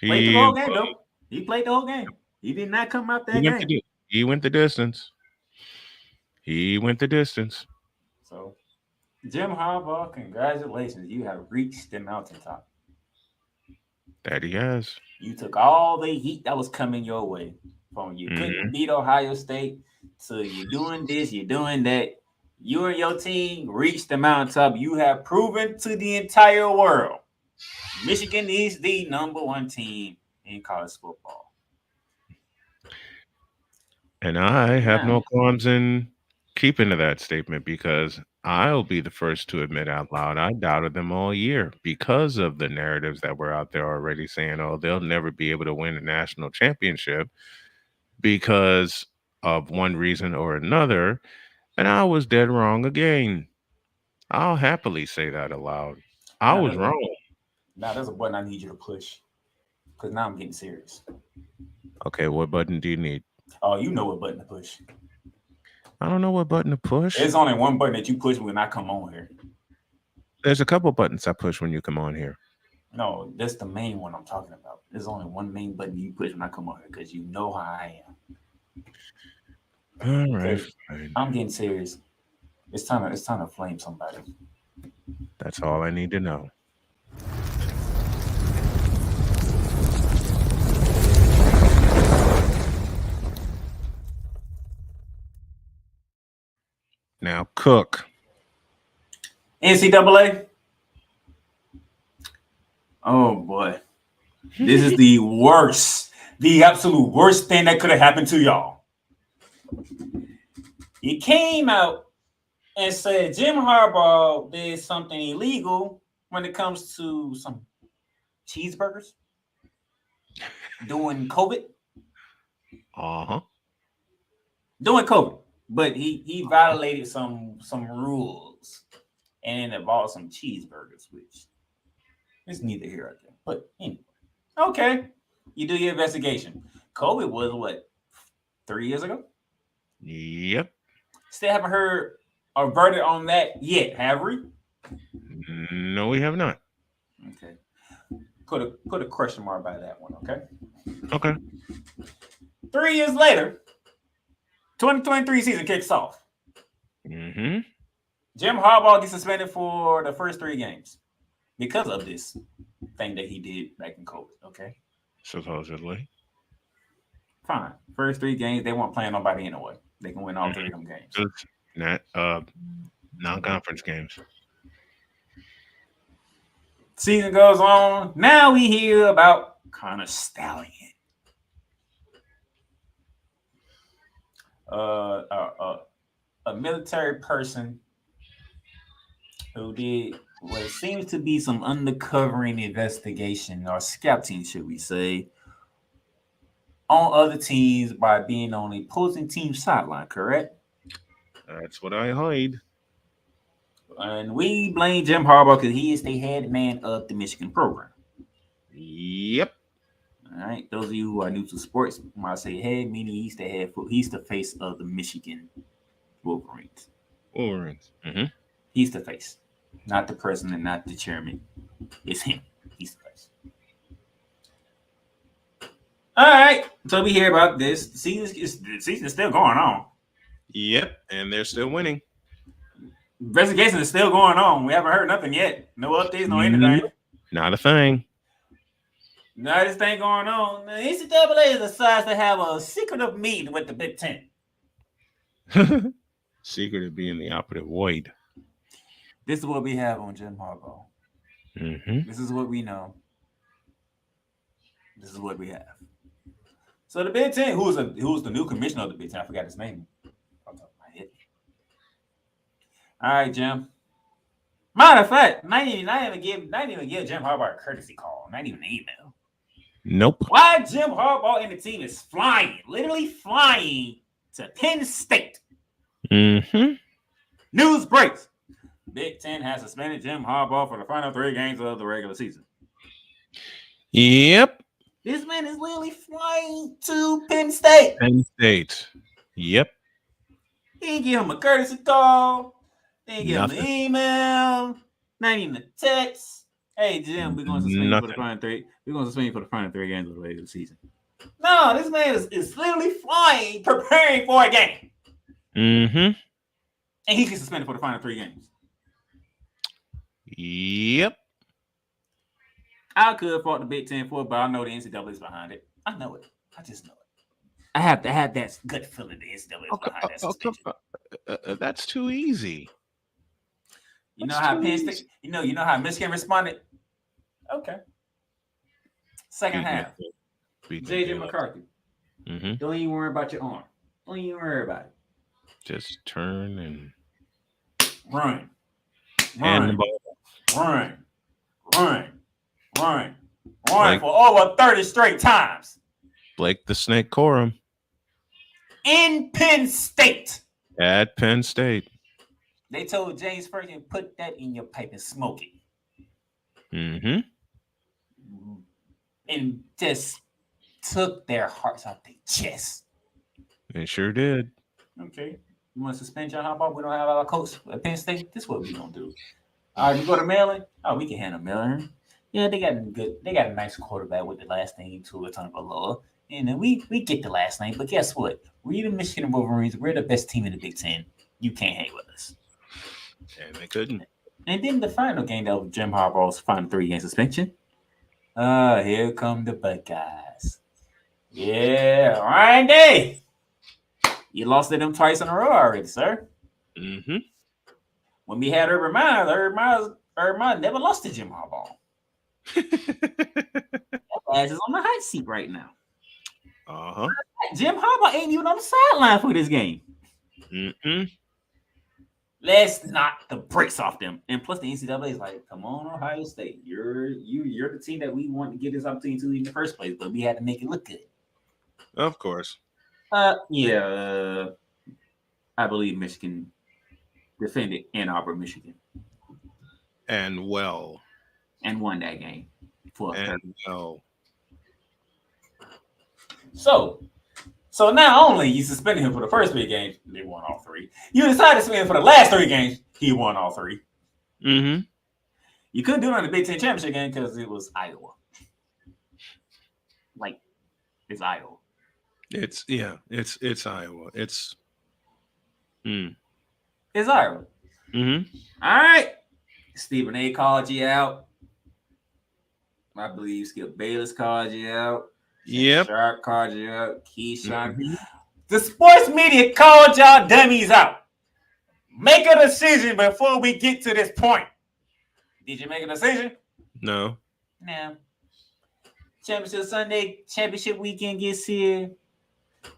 Played the whole game, though. He played the whole game. He did not come out that game. He went the distance. He went the distance. So, Jim Harbaugh, congratulations. You have reached the mountaintop. That he has. You took all the heat that was coming your way. From you couldn't beat Ohio State to you doing this, you're doing that. You and your team reached the mountaintop. You have proven to the entire world Michigan is the #1 team in college football. And I have no qualms in keeping to that statement, because I'll be the first to admit out loud I doubted them all year because of the narratives that were out there already saying, oh, they'll never be able to win a national championship because of one reason or another. And I was dead wrong again. I'll happily say that aloud. I was wrong. Now there's a button I need you to push, because now I'm getting serious. Okay, what button do you need? Oh, you know what button to push. I don't know what button to push. There's only one button that you push when I come on here. There's a couple buttons I push when you come on here. No, that's the main one I'm talking about. There's only one main button you push when I come on here, because you know how I am. All right. I'm getting serious. It's time to flame somebody. That's all I need to know. Now, Cook. NCAA. Oh boy, this is the worst, the absolute worst thing that could have happened to y'all. He came out and said Jim Harbaugh did something illegal when it comes to some cheeseburgers doing COVID. Doing COVID, but he violated some rules, and it involved some cheeseburgers, which is neither here nor there. But anyway, okay, you do your investigation. COVID was what, 3 years ago? Yep. Still haven't heard a verdict on that yet, have we? No, we have not. Okay. Put a question mark by that one, okay? Okay. 3 years later, 2023 season kicks off. Jim Harbaugh gets suspended for the first 3 games because of this thing that he did back in COVID, okay? Supposedly. Fine. First 3 games, they weren't playing nobody anyway. They can win all 3 of them games. Not non-conference games. Season goes on. Now we hear about Connor Stallion. A military person who did what seems to be some undercovering investigation or scouting, should we say, on other teams by being on a opposing team sideline, correct? That's what I heard. And we blame Jim Harbaugh because he is the head man of the Michigan program. Yep. All right. Those of you who are new to sports might say, hey, meaning he's the head, he's the face of the Michigan Wolverines. He's the face, not the president, not the chairman. It's him. He's the face. All right. So we hear about this. The season is still going on. Yep. And they're still winning. Investigation is still going on. We haven't heard nothing yet. No updates, no anything. Not a thing. Now this thing going on. The NCAA decides to have a secretive meeting with the Big Ten. Secretive being the operative word. This is what we have on Jim Harbaugh. This is what we know. This is what we have. So the Big Ten, who's the new commissioner of the Big Ten? I forgot his name. Off the top of my head. All right, Jim. Matter of fact, not even give Jim Harbaugh a courtesy call. Not even an email. Nope. Why Jim Harbaugh and the team is flying, literally flying to Penn State. Mm-hmm. News breaks. Big Ten has suspended Jim Harbaugh for the final 3 games of the regular season. Yep. This man is literally flying to Penn State. Penn State. Yep. He didn't give him a courtesy call. They didn't give him Nothing. an email. Not even a text. Hey, Jim, we're going to suspend you for the final 3. We're going to suspend you for the final 3 games of the regular season. No, this man is literally flying, preparing for a game. Mm-hmm. And he gets suspended for the final 3 games. Yep. I could fault the Big Ten for it, but I know the NCAA is behind it. I know it. I just know it. I have that gut feeling the NCAA is behind that suspension. That's too easy. You know how Penn State, you know how Michigan responded? Okay. Second half. JJ McCarthy. Mm-hmm. Don't even worry about your arm. Don't even worry about it. Just turn and run. And the ball. Run for over 30 straight times. Blake the Snake Corum. In Penn State. At Penn State. They told James Franklin, put that in your pipe and smoke it. Mm-hmm. And just took their hearts off their chest. They sure did. Okay. You want to suspend John Harbaugh? We don't have our coach at Penn State. This is what we're going to do. All right, we go to Maryland. Oh, we can handle Maryland. Yeah, they got a nice quarterback with the last name to a ton of lower. And then we get the last name. But guess what? We're the Michigan Wolverines. We're the best team in the Big Ten. You can't hang with us. And they couldn't. And then the final game that was Jim Harbaugh's final 3-game suspension. Here come the Buckeyes. Yeah, Ryan Day. You lost to them twice in a row already, sir. Mm-hmm. When we had Urban Meyer never lost to Jim Harbaugh. That ass is on the hot seat right now. Uh-huh. Jim Harbaugh ain't even on the sideline for this game. Mm-mm. Let's knock the brakes off them. And plus, the NCAA is like, come on, Ohio State. You're the team that we want to get this opportunity to in the first place, but we had to make it look good. Of course. I believe Michigan defended Ann Arbor, Michigan. And well. And won that game. So not only you suspended him for the first 3 games, they won all 3. You decided to suspend him for the last 3 games, he won all 3. Mm-hmm. You couldn't do it on the Big Ten championship game because it was Iowa. Like, it's Iowa. It's Iowa. It's It's Iowa. Mm-hmm. All right. Stephen A. called you out. I believe Skip Bayless called you out. Yep. Sharp called you out. Keyshawn. Mm-hmm. The sports media called y'all dummies out. Make a decision before we get to this point. Did you make a decision? No. No. Championship Sunday, championship weekend gets here.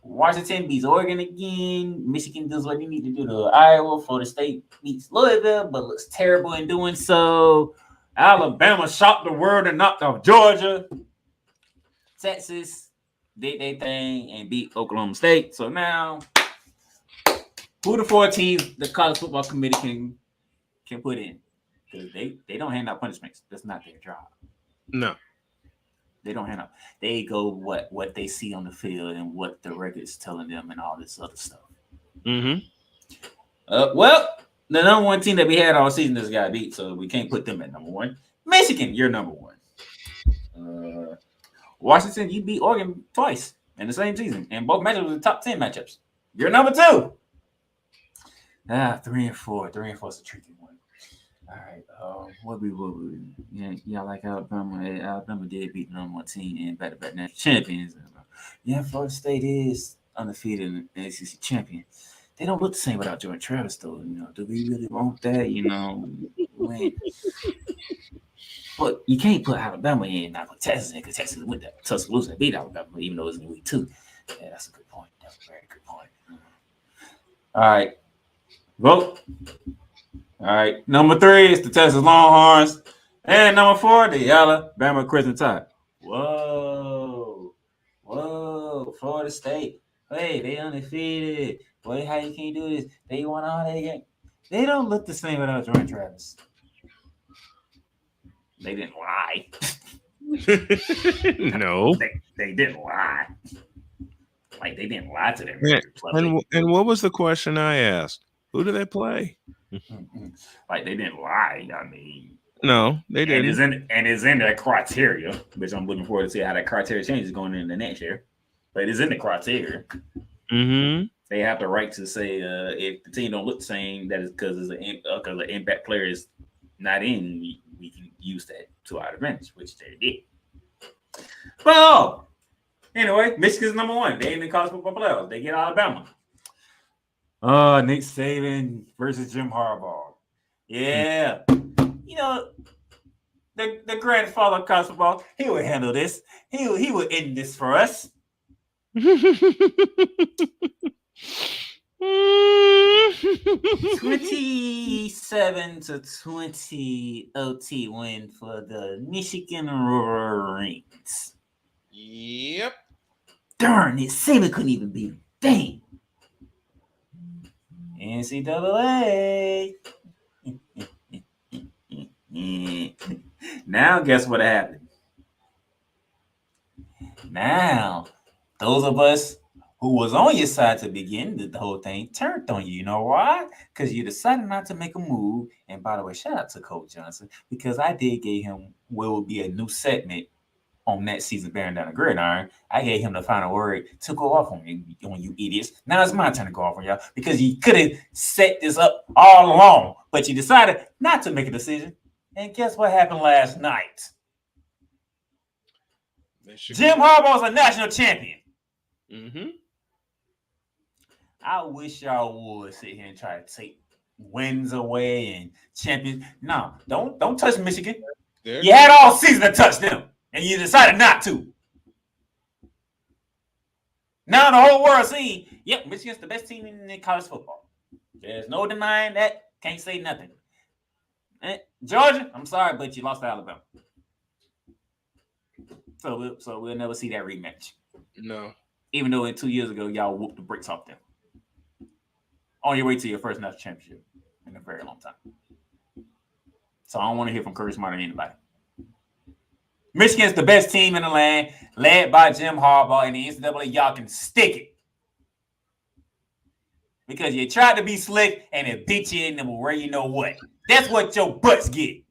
Washington beats Oregon again. Michigan does what they need to do to Iowa. Florida State beats Louisville, but looks terrible in doing so. Alabama shocked the world and knocked off Georgia. Texas did their thing and beat Oklahoma State. So now, who the 4 teams the college football committee can put in? Because they don't hand out punishments. That's not their job. No. They don't hand out. They go what they see on the field and what the record's telling them and all this other stuff. Mm-hmm. Well, the number 1 team that we had all season just got beat, so we can't put them at number 1. Michigan, you're number 1. Washington, you beat Oregon twice in the same season, and both matchups were the top 10 matchups. You're number 2. 3 and 4. 3 and 4 is a tricky one. All right. What we y'all like Alabama? Alabama did beat the number 1 team and back-to-back national champions. Yeah, Florida State is undefeated and ACC champion. They don't look the same without Jordan Travis, though. Do we really want that? But you can't put Alabama in and not put Texas in because Texas went that Tuscaloosa and beat Alabama, even though it was in week 2. Yeah, that's a good point. That's a very good point. All right. Vote. All right. Number 3 is the Texas Longhorns. And number 4, the Alabama Crimson Tide. Whoa. Florida State. Hey, they undefeated. Boy, how you can't do this? They won all that game. They don't look the same without Jordan Travis. They didn't lie. No. They didn't lie. Like they didn't lie to them. And what was the question I asked? Who do they play? Like they didn't lie. I mean, no, they didn't. And it's in their criteria, which I'm looking forward to see how that criteria changes going into next year. But it's in the criteria. Mm-hmm. They have the right to say if the team don't look the same, that is because an impact player is not in. We can use that to our advantage, which they did. Well, anyway, Michigan's number one. They in the college football playoffs. They get Alabama. Nick Saban versus Jim Harbaugh. Yeah. You know, the grandfather of college football, he would handle this. He would end this for us. 27-20 OT win for the Michigan Wolverines. Yep. Darn it, Saban couldn't even beat him. Dang. NCAA. Now, guess what happened? Now, those of us who was on your side to begin the whole thing turned on you. You know why? Because you decided not to make a move. And by the way, shout out to Coach Johnson, because I did give him what will be a new segment on that season, bearing down the gridiron. I gave him the final word to go off on you idiots. Now it's my turn to go off on y'all because you could have set this up all along, but you decided not to make a decision. And guess what happened last night? Jim Harbaugh's a national champion. Mm-hmm. I wish y'all would sit here and try to take wins away and champions. No, don't touch Michigan. You had all season to touch them, and you decided not to. Now the whole world seeing, yep, Michigan's the best team in college football. There's no denying that. Can't say nothing. Georgia, I'm sorry, but you lost to Alabama. So we'll never see that rematch. No. Even though 2 years ago, y'all whooped the brakes off them. On your way to your first national championship in a very long time. So I don't want to hear from Curtis Smart or anybody. Michigan's the best team in the land, led by Jim Harbaugh, and the NCAA, y'all can stick it. Because you tried to be slick and it beat you in the where you know what. That's what your butts get.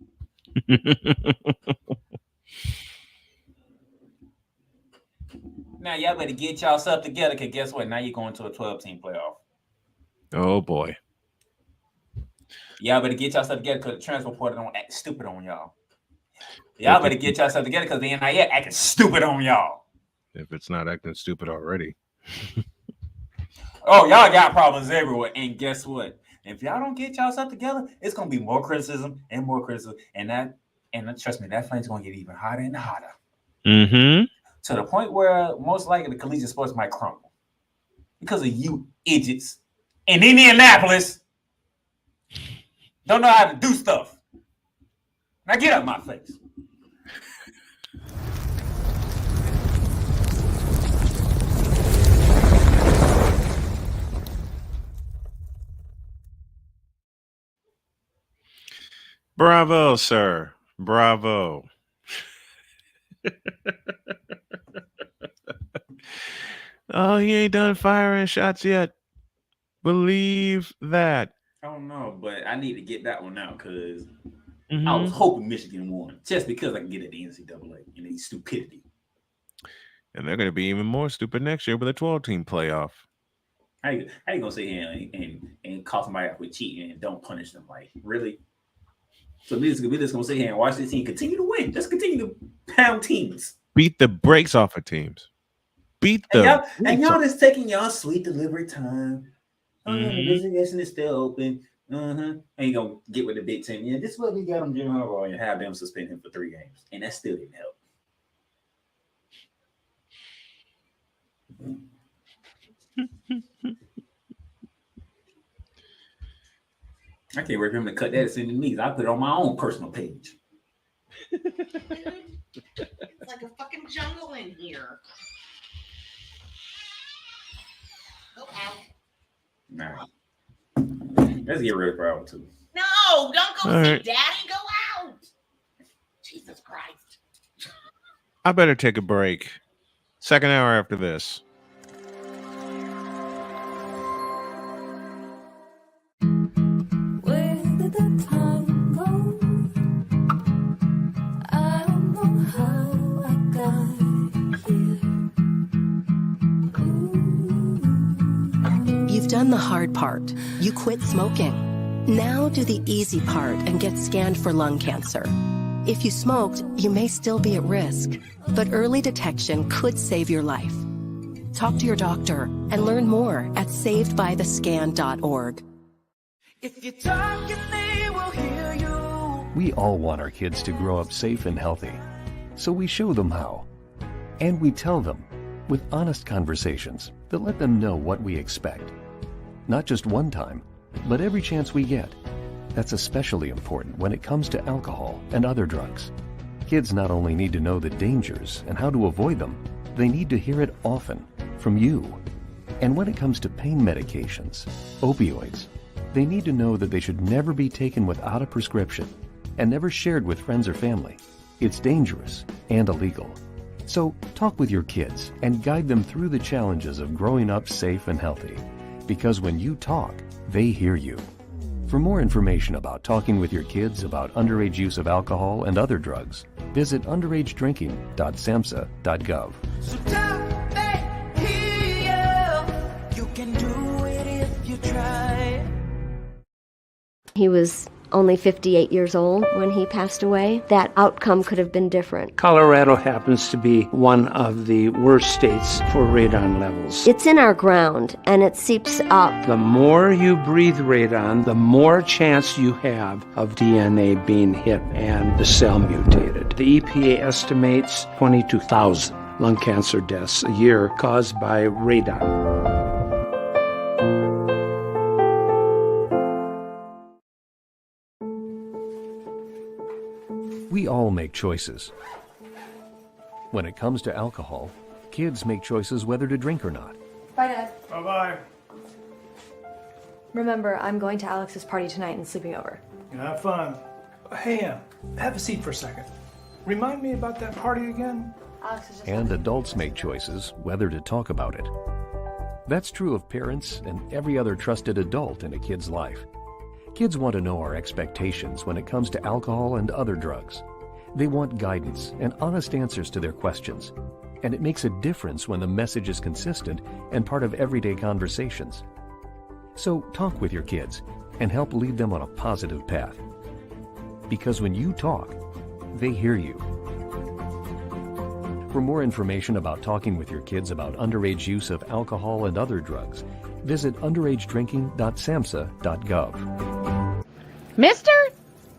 Now, y'all better get y'allself together, because guess what? Now you're going to a 12-team playoff. Oh, boy. Y'all better get y'allself together because the transfer portal don't act stupid on y'all. Y'all better get yourself together because the NIL acting stupid on y'all. If it's not acting stupid already. Oh, y'all got problems everywhere. And guess what? If y'all don't get yourself together, it's going to be more criticism and more criticism. And trust me, that flame's going to get even hotter and hotter. Mm-hmm. To the point where most likely the collegiate sports might crumble. Because of you idiots in Indianapolis don't know how to do stuff. Now get out of my face. Bravo, sir. Bravo. Oh, he ain't done firing shots yet. Believe that. I don't know, but I need to get that one out because Mm-hmm. I was hoping Michigan won just because I can get at the NCAA and the stupidity. And they're going to be even more stupid next year with a 12-team playoff. How you gonna sit here and call somebody out with cheating and don't punish them? Like, really? So we just gonna sit here and watch this team continue to win. Let's continue to pound teams. Beat the brakes off of teams. And y'all just taking y'all sweet delivery time. Oh, yeah, the investigation is still open. And you gonna get with the Big Ten. Yeah, this is what we got on Jim Harbaugh and have them suspend him for 3 games. And that still didn't help. I can't wait for him to cut that and send it to me. I put it on my own personal page. It's like a fucking jungle in here. Nah. Let's get rid of problem 2. No, don't go All see right. Daddy. Go out. Jesus Christ. I better take a break. Second hour after this. Where did the time go? I don't know how I got here. You've done the hard part. You quit smoking. Now do the easy part and get scanned for lung cancer. If you smoked, you may still be at risk, but early detection could save your life. Talk to your doctor and learn more at savedbythescan.org. If you talk, they will hear you. We all want our kids to grow up safe and healthy, so we show them how. And we tell them with honest conversations that let them know what we expect. Not just one time, but every chance we get. That's especially important when it comes to alcohol and other drugs. Kids not only need to know the dangers and how to avoid them, they need to hear it often from you. And when it comes to pain medications, opioids, they need to know that they should never be taken without a prescription and never shared with friends or family. It's dangerous and illegal. So talk with your kids and guide them through the challenges of growing up safe and healthy. Because when you talk, they hear you. For more information about talking with your kids about underage use of alcohol and other drugs, visit underagedrinking.samhsa.gov. So talk, they hear you. You can do it if you try. He was only 58 years old when he passed away. That outcome could have been different. Colorado happens to be one of the worst states for radon levels. It's in our ground, and it seeps up. The more you breathe radon, the more chance you have of DNA being hit and the cell mutated. The EPA estimates 22,000 lung cancer deaths a year caused by radon. We all make choices. When it comes to alcohol, kids make choices whether to drink or not. Bye, Dad. Bye-bye. Remember, I'm going to Alex's party tonight and sleeping over. Have fun. Hey, have a seat for a second. Remind me about that party again? Alex is just... And adults make choices whether to talk about it. That's true of parents and every other trusted adult in a kid's life. Kids want to know our expectations when it comes to alcohol and other drugs. They want guidance and honest answers to their questions. And it makes a difference when the message is consistent and part of everyday conversations. So talk with your kids and help lead them on a positive path. Because when you talk, they hear you. For more information about talking with your kids about underage use of alcohol and other drugs, visit underagedrinking.samhsa.gov. Mister,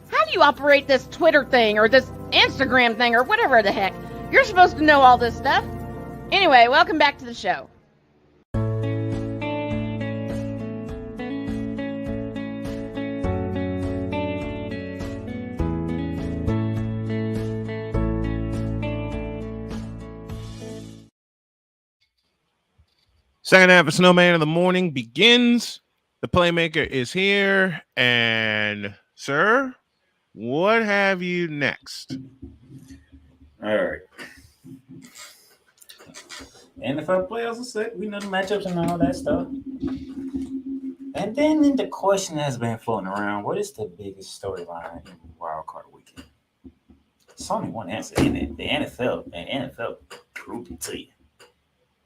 how do you operate this Twitter thing or this Instagram thing or whatever the heck? You're supposed to know all this stuff. Anyway, welcome back to the show. Second half of Snowman in the Morning begins. The Playmaker is here. And, sir, what have you next? All right. NFL playoffs are set. We know the matchups and all that stuff. And then the question has been floating around, what is the biggest storyline in Wild Card Weekend? It's only one answer, isn't it? The NFL proved it to you.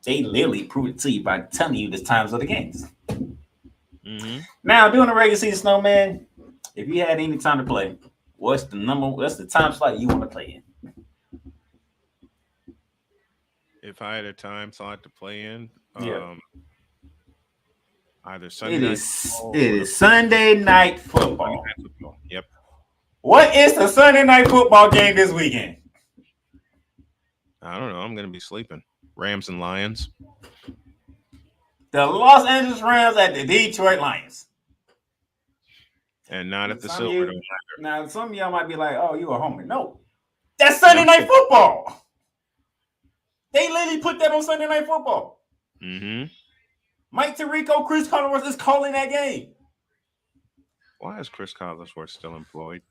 They literally proved it to you by telling you the times of the games. Mm-hmm. Now, during the regular season, Snowman, if you had any time to play, what's the time slot you want to play in? If I had a time slot to play in, Yeah. Either Sunday It night is Sunday night football. Yep. What is the Sunday night football game this weekend? I don't know. I'm going to be sleeping. Rams and Lions. The Los Angeles Rams at the Detroit Lions. And not at the Some of Silverdome. you- Now, some of y'all might be like, oh, you a homer. No. That's Sunday night football. They literally put that on Sunday night football. Mm-hmm. Mike Tirico, Chris Collinsworth is calling that game. Why is Chris Collinsworth still employed?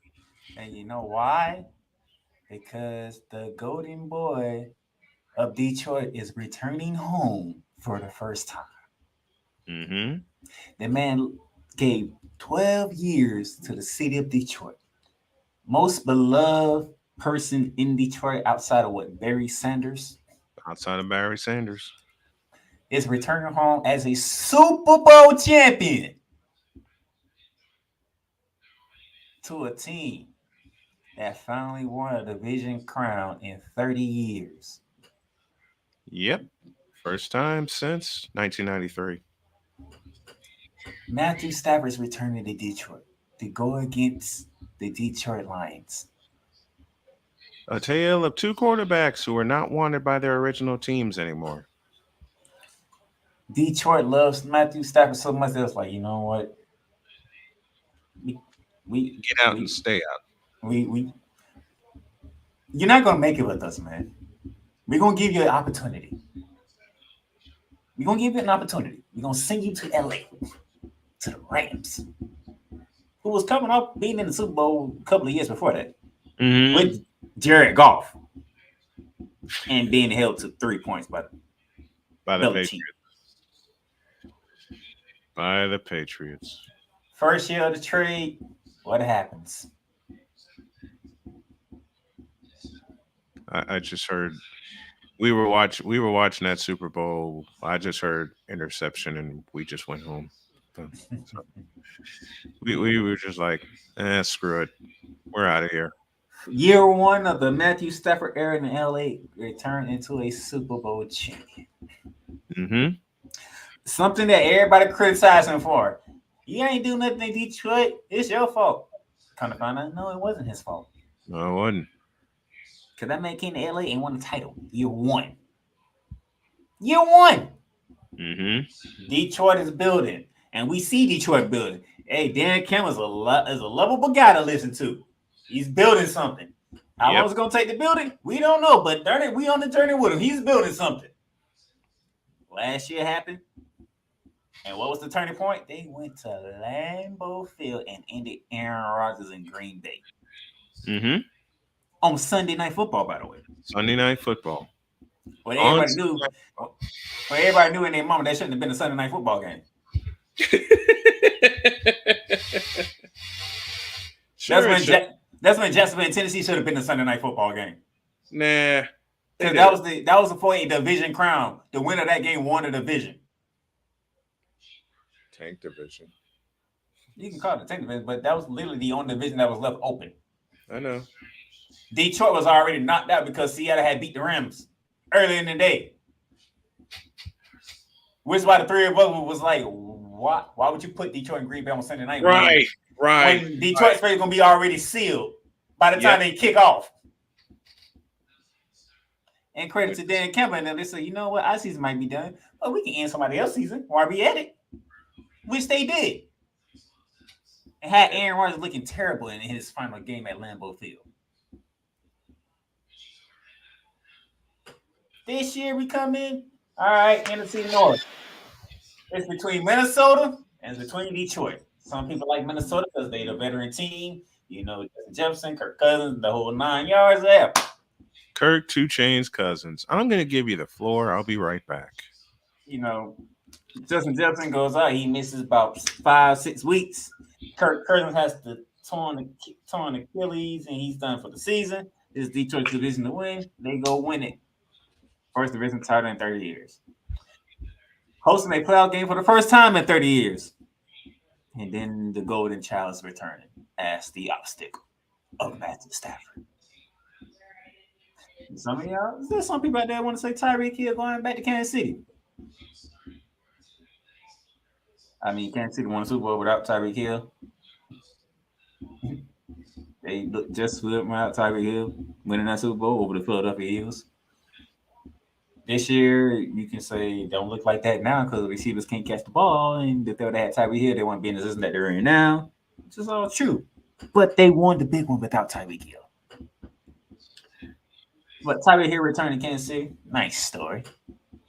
And you know why? Because the golden boy of Detroit is returning home for the first time. Mm-hmm. The man gave 12 years to the city of Detroit. Most beloved person in Detroit outside of what? Barry Sanders? Outside of Barry Sanders. Is returning home as a Super Bowl champion to a team that finally won a division crown in 30 years. Yep. First time since 1993. Matthew Stafford's returning to Detroit to go against the Detroit Lions. A tale of two quarterbacks who are not wanted by their original teams anymore. Detroit loves Matthew Stafford so much that it's like, you know what? We get out and stay out. You're not gonna make it with us, man. We're gonna give you an opportunity. We're gonna give you an opportunity. We're gonna send you to LA, to the Rams, who was coming up being in the Super Bowl a couple of years before that with Jared Goff and being held to 3 points by the Patriots. By the Patriots. First year of the trade, what happens? I just heard we were watching that Super Bowl. I just heard interception and we just went home. So we were just like, screw it. We're out of here. Year one of the Matthew Stafford era in LA returned into a Super Bowl champion. Mm-hmm. Something that everybody criticized him for. You ain't do nothing in Detroit. It's your fault. Kind of find out, no, it wasn't his fault. No, it wasn't. Because that man came to LA and won the title. Year one. Year one. Mm-hmm. Detroit is building. And we see Detroit building. Hey, Dan Campbell is a lovable guy to listen to. He's building something. How long is it going to take to build it? We don't know. But darn it, we on the journey with him. He's building something. Last year happened. And what was the turning point? They went to Lambeau Field and ended Aaron Rodgers in Green Bay. Mm-hmm. On Sunday Night Football, by the way. Sunday Night Football. Well, everybody knew in their mama that shouldn't have been a Sunday Night Football game. That's when Jacksonville and Tennessee should have been a Sunday Night Football game. Nah. Because that was for a division crown. The winner of that game won the division. Tank division. You can call it a tank division, but that was literally the only division that was left open. I know. Detroit was already knocked out because Seattle had beat the Rams early in the day. Which is why the three of us was like, why would you put Detroit and Green Bay on Sunday night? Right. When Detroit's fate is going to be already sealed by the time they kick off. And credit to Dan Campbell and them, they say, you know what, our season might be done, but we can end somebody else's season while we at it. Which they did. And had Aaron Rodgers looking terrible in his final game at Lambeau Field. This year we come in, all right, NFC North. It's between Minnesota and it's between Detroit. Some people like Minnesota because they're the veteran team. You know, Jefferson, Kirk Cousins, the whole 9 yards there. Kirk 2 Chainz Cousins. I'm going to give you the floor. I'll be right back. You know, Justin Jefferson goes out. He misses about 5-6 weeks. Kirk Cousins has the torn Achilles, and he's done for the season. This is Detroit's division to win. They go win it. First division title in 30 years. Hosting a playoff game for the first time in 30 years. And then the golden child is returning as the obstacle of Matthew Stafford. Some of y'all, is there some people out there want to say Tyreek Hill going back to Kansas City? I mean, Kansas City won a Super Bowl without Tyreek Hill. They look just good without Tyreek Hill winning that Super Bowl over the Philadelphia Eagles. This year, you can say don't look like that now because the receivers can't catch the ball, and if they would have had Tyreek Hill, they wouldn't be in the position that they're in now, which is all true. But they won the big one without Tyreek Hill. But Tyreek Hill returned to Kansas City. Nice story.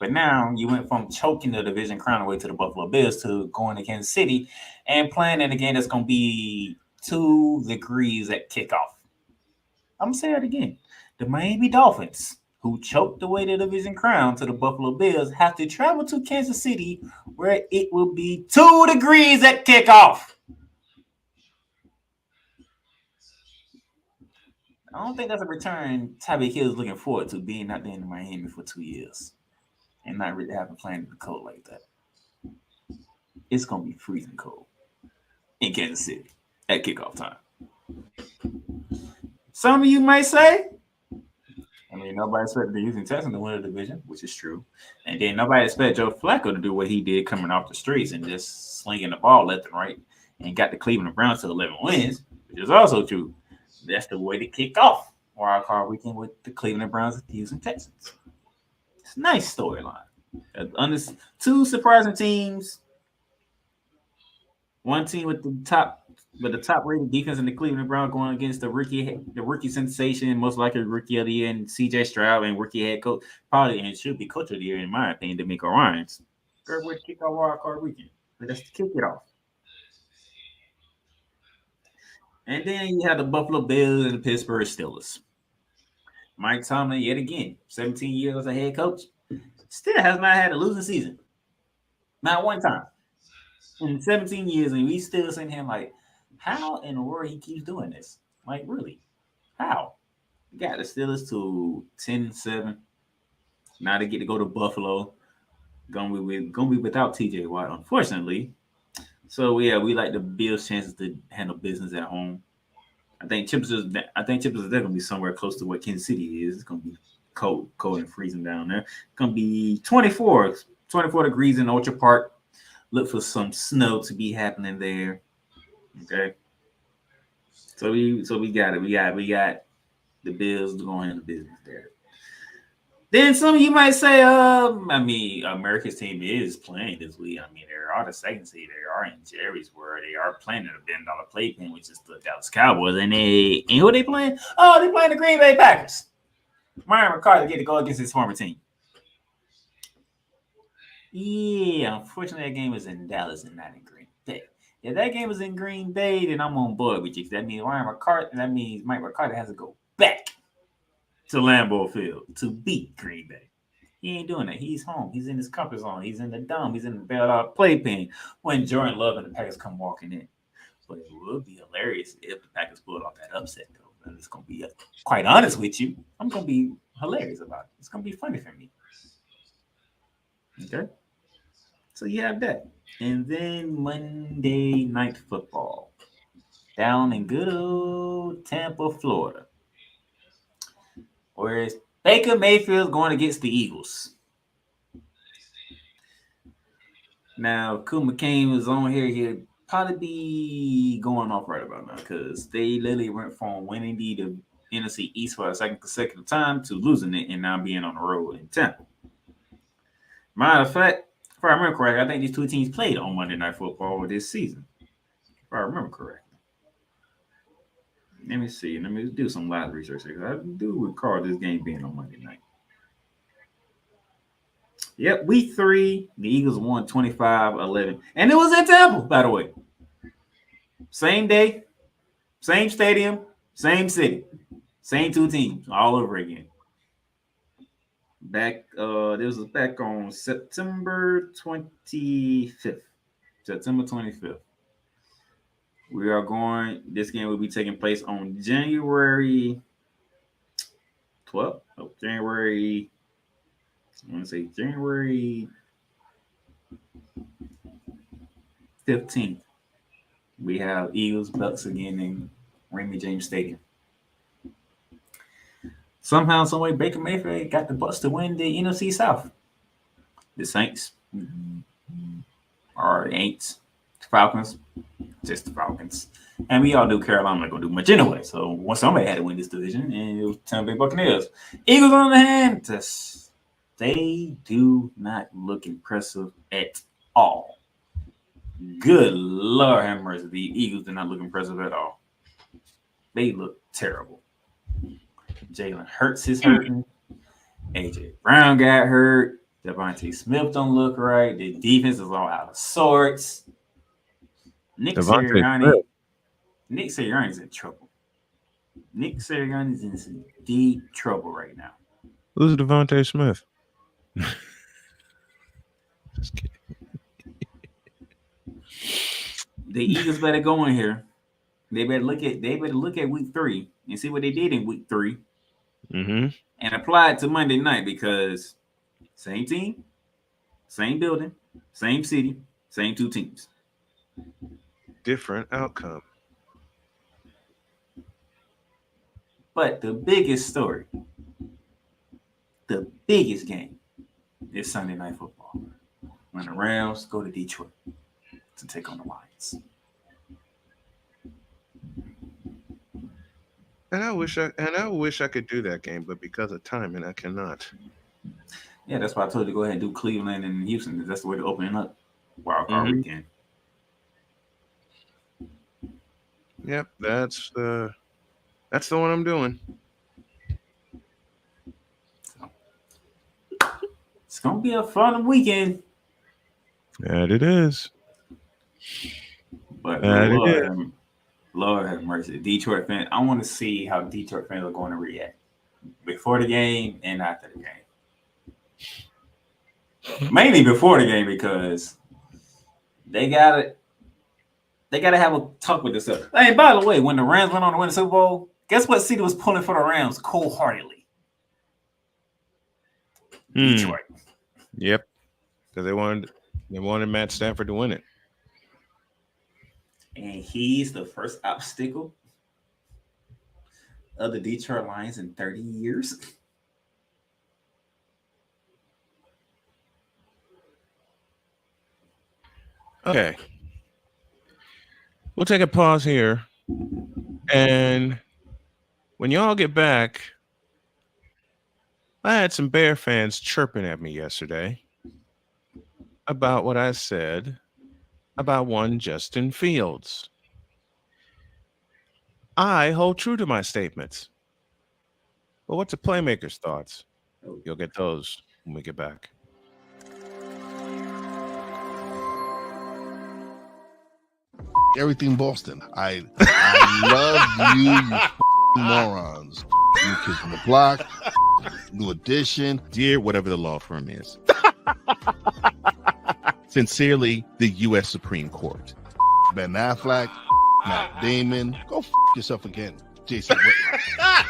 But now you went from choking the division crown away to the Buffalo Bills to going to Kansas City and playing in a game that's going to be 2 degrees at kickoff. I'm going to say it again. The Miami Dolphins, who choked away the division crown to the Buffalo Bills, have to travel to Kansas City where it will be 2 degrees at kickoff. I don't think that's a return Tyreek Hill is looking forward to, being out there in Miami for 2 years and not really having playing in the cold like that. It's going to be freezing cold in Kansas City at kickoff time. Some of you might say, I mean, nobody expected the Houston Texans to win the division, which is true. And then nobody expected Joe Flacco to do what he did coming off the streets and just slinging the ball left and right and got the Cleveland Browns to 11 wins, which is also true. That's the way to kick off wild card weekend with the Cleveland Browns and the Houston Texans. It's a nice storyline. 2 surprising teams. One team with the top rated defense in the Cleveland Browns going against the rookie sensation, most likely rookie of the year, and CJ Stroud, and rookie head coach, probably, and should be coach of the year in my opinion, DeMeco Ryans. Great way to kick off wild card weekend. Let's kick it off. And then you have the Buffalo Bills and the Pittsburgh Steelers. Mike Tomlin, yet again, 17 years as a head coach, still has not had a losing season. Not one time. In 17 years, and we still sitting here like, how in the world he keeps doing this? Like, really? How? We got the Steelers to 10-7. Now they get to go to Buffalo. Gonna be without TJ Watt, unfortunately. So yeah, we like the Bills' chances to handle business at home. I think Chips is there gonna be somewhere close to what Kansas City is. It's gonna be cold and freezing down there. It's gonna be 24 degrees in Orchard Park. Look for some snow to be happening there. Okay. So we got it. We got the Bills going into business there. Then some of you might say, America's team is playing this week. I mean, they are the second seed. They are in Jerry's world. They are playing in a $1 billion playpen, which is the Dallas Cowboys. And who are they playing? Oh, they're playing the Green Bay Packers. Ryan McCarthy get to go against his former team. Yeah, unfortunately, that game is in Dallas and not in Green Bay. If that game was in Green Bay, then I'm on board with you. That means Mike McCarthy has to go back to Lambeau Field to beat Green Bay. He ain't doing that. He's home. He's in his comfort zone. He's in the dome. He's in the bailout playpen when Jordan Love and the Packers come walking in. But it would be hilarious if the Packers pulled off that upset, though. And it's going to be, quite honest with you, I'm going to be hilarious about it. It's going to be funny for me. Okay? So you have that. And then Monday Night Football down in good old Tampa, Florida. Whereas Baker Mayfield's going against the Eagles. Now, Cool McCain was on here. He'd probably be going off right about now because they literally went from winning the NFC East for a second consecutive time to losing it and now being on the road in Tampa. Matter of fact, if I remember correctly, I think these two teams played on Monday Night Football this season. If I remember correctly. Let me see. Let me do some live research here. I do recall this game being on Monday night. Yep, week 3, the Eagles won 25-11. And it was in Tampa, by the way. Same day, same stadium, same city. Same two teams all over again. This was back on September 25th. September 25th. This game will be taking place on January 12th. Oh, January 15th. We have Eagles Bucks again in Raymond James Stadium. Somehow, some way, Baker Mayfield got the Bucks to win the NFC South. The Saints or the Aints, Falcons. Just the Falcons. And we all knew Carolina not going to do much anyway. So once somebody had to win this division, and it was Tampa Bay Buccaneers. Eagles on the hand, they do not look impressive at all. Good Lord have mercy. The Eagles do not look impressive at all. They look terrible. Jalen Hurts is hurting. AJ Brown got hurt. Devontae Smith don't look right. The defense is all out of sorts. Nick Sirianni is in trouble. Nick Sirianni is in some deep trouble right now. Who's Devontae Smith? Just kidding. The Eagles better go in here. They better look at week 3 and see what they did in week 3. Mm-hmm. And apply it to Monday night, because same team, same building, same city, same 2 teams. Different outcome. But the biggest story, the biggest game is Sunday Night Football, when the Rams go to Detroit to take on the Lions. And I wish I could do that game, but because of timing, I cannot. Yeah, that's why I told you to go ahead and do Cleveland and Houston. That's the way to open it up. Wild card weekend. Yep, that's the one I'm doing. It's gonna be a fun weekend. That it is. But Lord have mercy. Detroit fans, I want to see how Detroit fans are going to react before the game and after the game. Mainly before the game, because they gotta have a talk with themselves. Hey, by the way, when the Rams went on to win the Super Bowl, guess what city was pulling for the Rams cold-heartedly? Detroit. Yep, because they wanted Matt Stafford to win it. And he's the first obstacle of the Detroit Lions in 30 years. Okay. We'll take a pause here. And when y'all get back, I had some Bear fans chirping at me yesterday about what I said about one Justin Fields. I hold true to my statements. But what's the Playmaker's thoughts? You'll get those when we get back. Everything Boston. I love you morons. New Kids on the Block, New Edition. Dear whatever the law firm is. Sincerely, the U.S. Supreme Court. Ben Affleck, Matt Damon. Go yourself again, Jason Whitlock.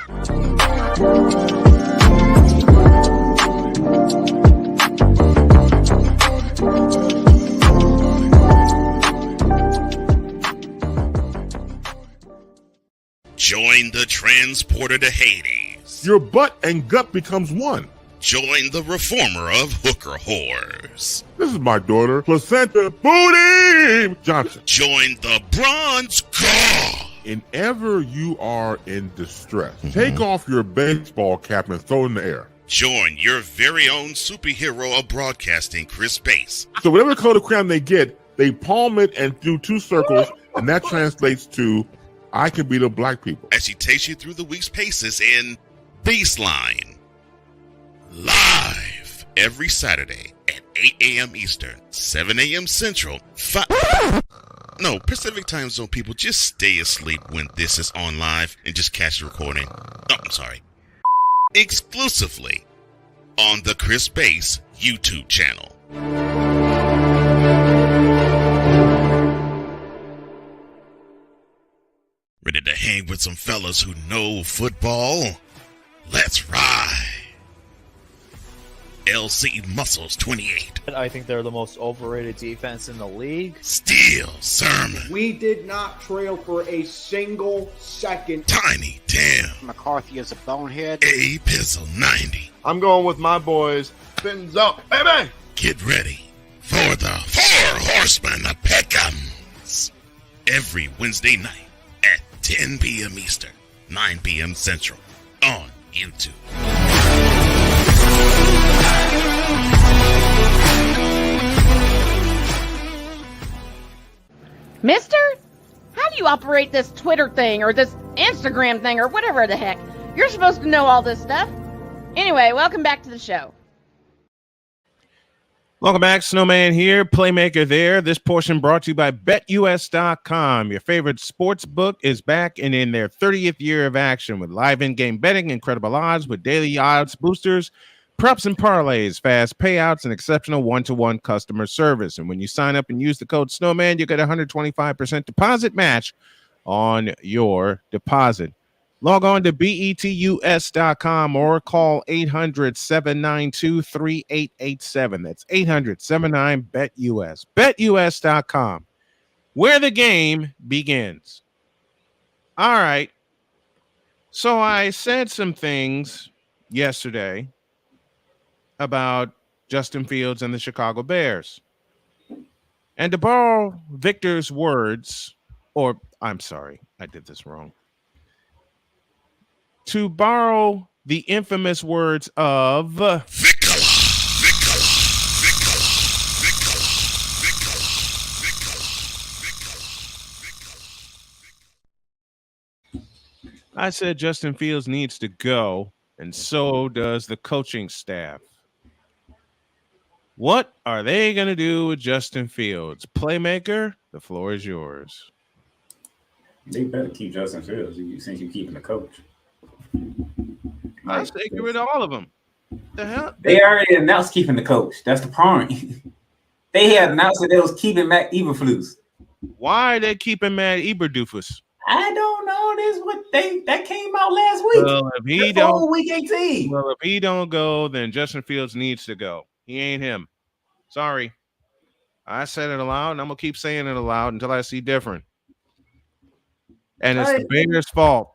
Join the transporter to Hades. Your butt and gut becomes one. Join the reformer of hooker whores. This is my daughter, Placenta Booty Johnson. Join the bronze car. Whenever you are in distress, take off your baseball cap and throw it in the air. Join your very own superhero of broadcasting, Chris Bass. So whatever color crayon they get, they palm it and do 2 circles, and that translates to, I can beat up black people. As she takes you through the week's paces in Baseline. Live every Saturday at 8 a.m. Eastern, 7 a.m. Central, Pacific Time Zone people, just stay asleep when this is on live and just catch the recording. Oh, I'm sorry. Exclusively on the Chris Bass YouTube channel. Ready to hang with some fellas who know football? Let's ride. LC Muscles 28. I think they're the most overrated defense in the league. Steel Sermon. We did not trail for a single second. Tiny Tim. McCarthy is a bonehead. A Pizzle 90. I'm going with my boys. Fins up, baby. Get ready for the 4 Horsemen of Pick'ems. Every Wednesday night at 10 p.m. Eastern, 9 p.m. Central on YouTube. Mister, how do you operate this Twitter thing or this Instagram thing or whatever the heck? You're supposed to know all this stuff. Anyway, welcome back to the show. Welcome back. Snowman here, Playmaker there. This portion brought to you by BetUS.com. Your favorite sports book is back and in their 30th year of action with live in-game betting, incredible odds with daily odds boosters, props and parlays, fast payouts, and exceptional one-to-one customer service. And when you sign up and use the code Snowman, you get a 125% deposit match on your deposit. Log on to betus.com or call 800-792-3887. That's 800-79-BET-US. BetUS.com, where the game begins. All right. So I said some things yesterday about Justin Fields and the Chicago Bears. And to borrow Victor's words, or I'm sorry, I did this wrong. To borrow the infamous words of I said Justin Fields needs to go, and so does the coaching staff. What are they going to do with Justin Fields? Playmaker, the floor is yours. They better keep Justin Fields since you're keeping the coach. I say get rid of all of them. The hell? They already announced keeping the coach. That's the point. They had announced that they was keeping Matt Eberflus. Why are they keeping Matt Eberflus? I don't know. This is what that came out last week. Well, if he don't, week 18. Well, if he don't go, then Justin Fields needs to go. He ain't him. Sorry. I said it aloud, and I'm gonna keep saying it aloud until I see different. And it's the Bears' fault.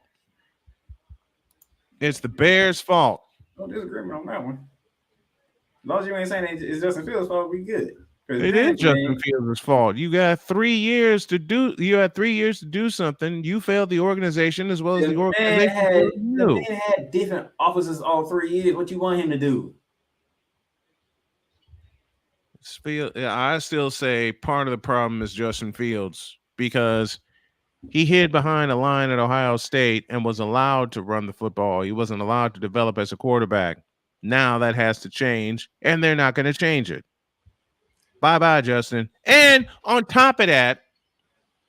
It's the Bears' fault. No disagreement on that one. As long as you ain't saying it's Justin Fields' fault, we good. It is Justin Fields' fault. You got 3 years to do. You had 3 years to do something. You failed the organization as well as the organization. The man had different offices all 3 years. What you want him to do? I still say part of the problem is Justin Fields because he hid behind a line at Ohio State and was allowed to run the football. He wasn't allowed to develop as a quarterback. Now that has to change, and they're not going to change it. Bye-bye, Justin. And on top of that,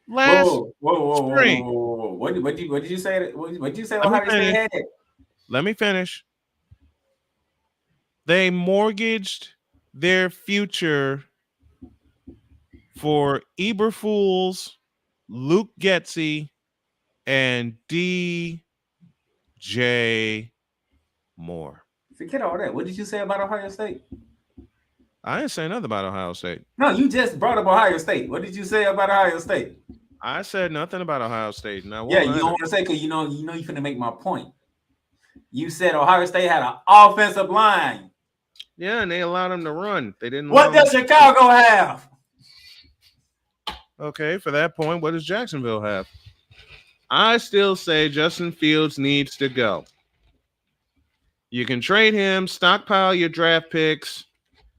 last spring. Whoa. What did you say? What did you say Ohio State had? Let me finish. They mortgaged their future for Eberflus, Luke Getsy, and DJ Moore. Forget all that. What did you say about Ohio State? I didn't say nothing about Ohio State. No, you just brought up Ohio State. What did you say about Ohio State? I said nothing about Ohio State. Now, yeah, you don't want to say because you know you're finna make my point. You said Ohio State had an offensive line. Yeah, and they allowed them to run. They didn't. What does Chicago have? Okay, for that point, what does Jacksonville have? I still say Justin Fields needs to go. You can trade him, stockpile your draft picks,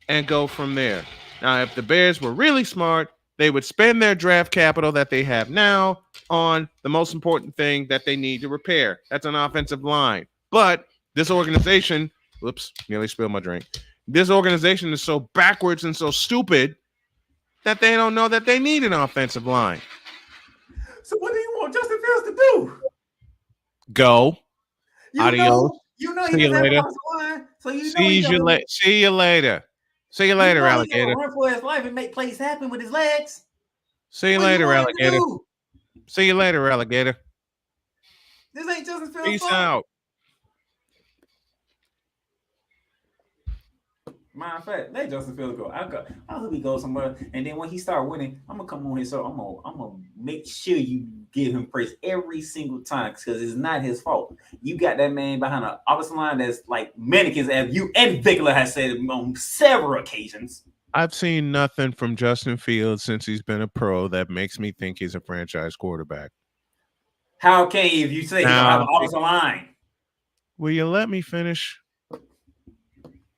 and go from there. Now, if the Bears were really smart, they would spend their draft capital that they have now on the most important thing that they need to repair. That's an offensive line. But this organization, whoops, nearly spilled my drink. This organization is so backwards and so stupid that they don't know that they need an offensive line. So what do you want Justin Fields to do? Go. Adios. You know See you later. Line, so you know See you later. See you later. See you later, alligator. Run for his life and make plays happen with his legs. See you later, alligator. See you later, alligator. This ain't Justin Fields. Peace out. Matter of fact, let Justin Fields go. I hope he goes somewhere, and then when he start winning, I'm gonna come on here. So I'm gonna make sure you give him praise every single time because it's not his fault. You got that man behind an offensive line that's like mannequins, as you and Vickler has said on several occasions. I've seen nothing from Justin Fields since he's been a pro that makes me think he's a franchise quarterback. How can you if you say you don't have an offensive line? Will you let me finish?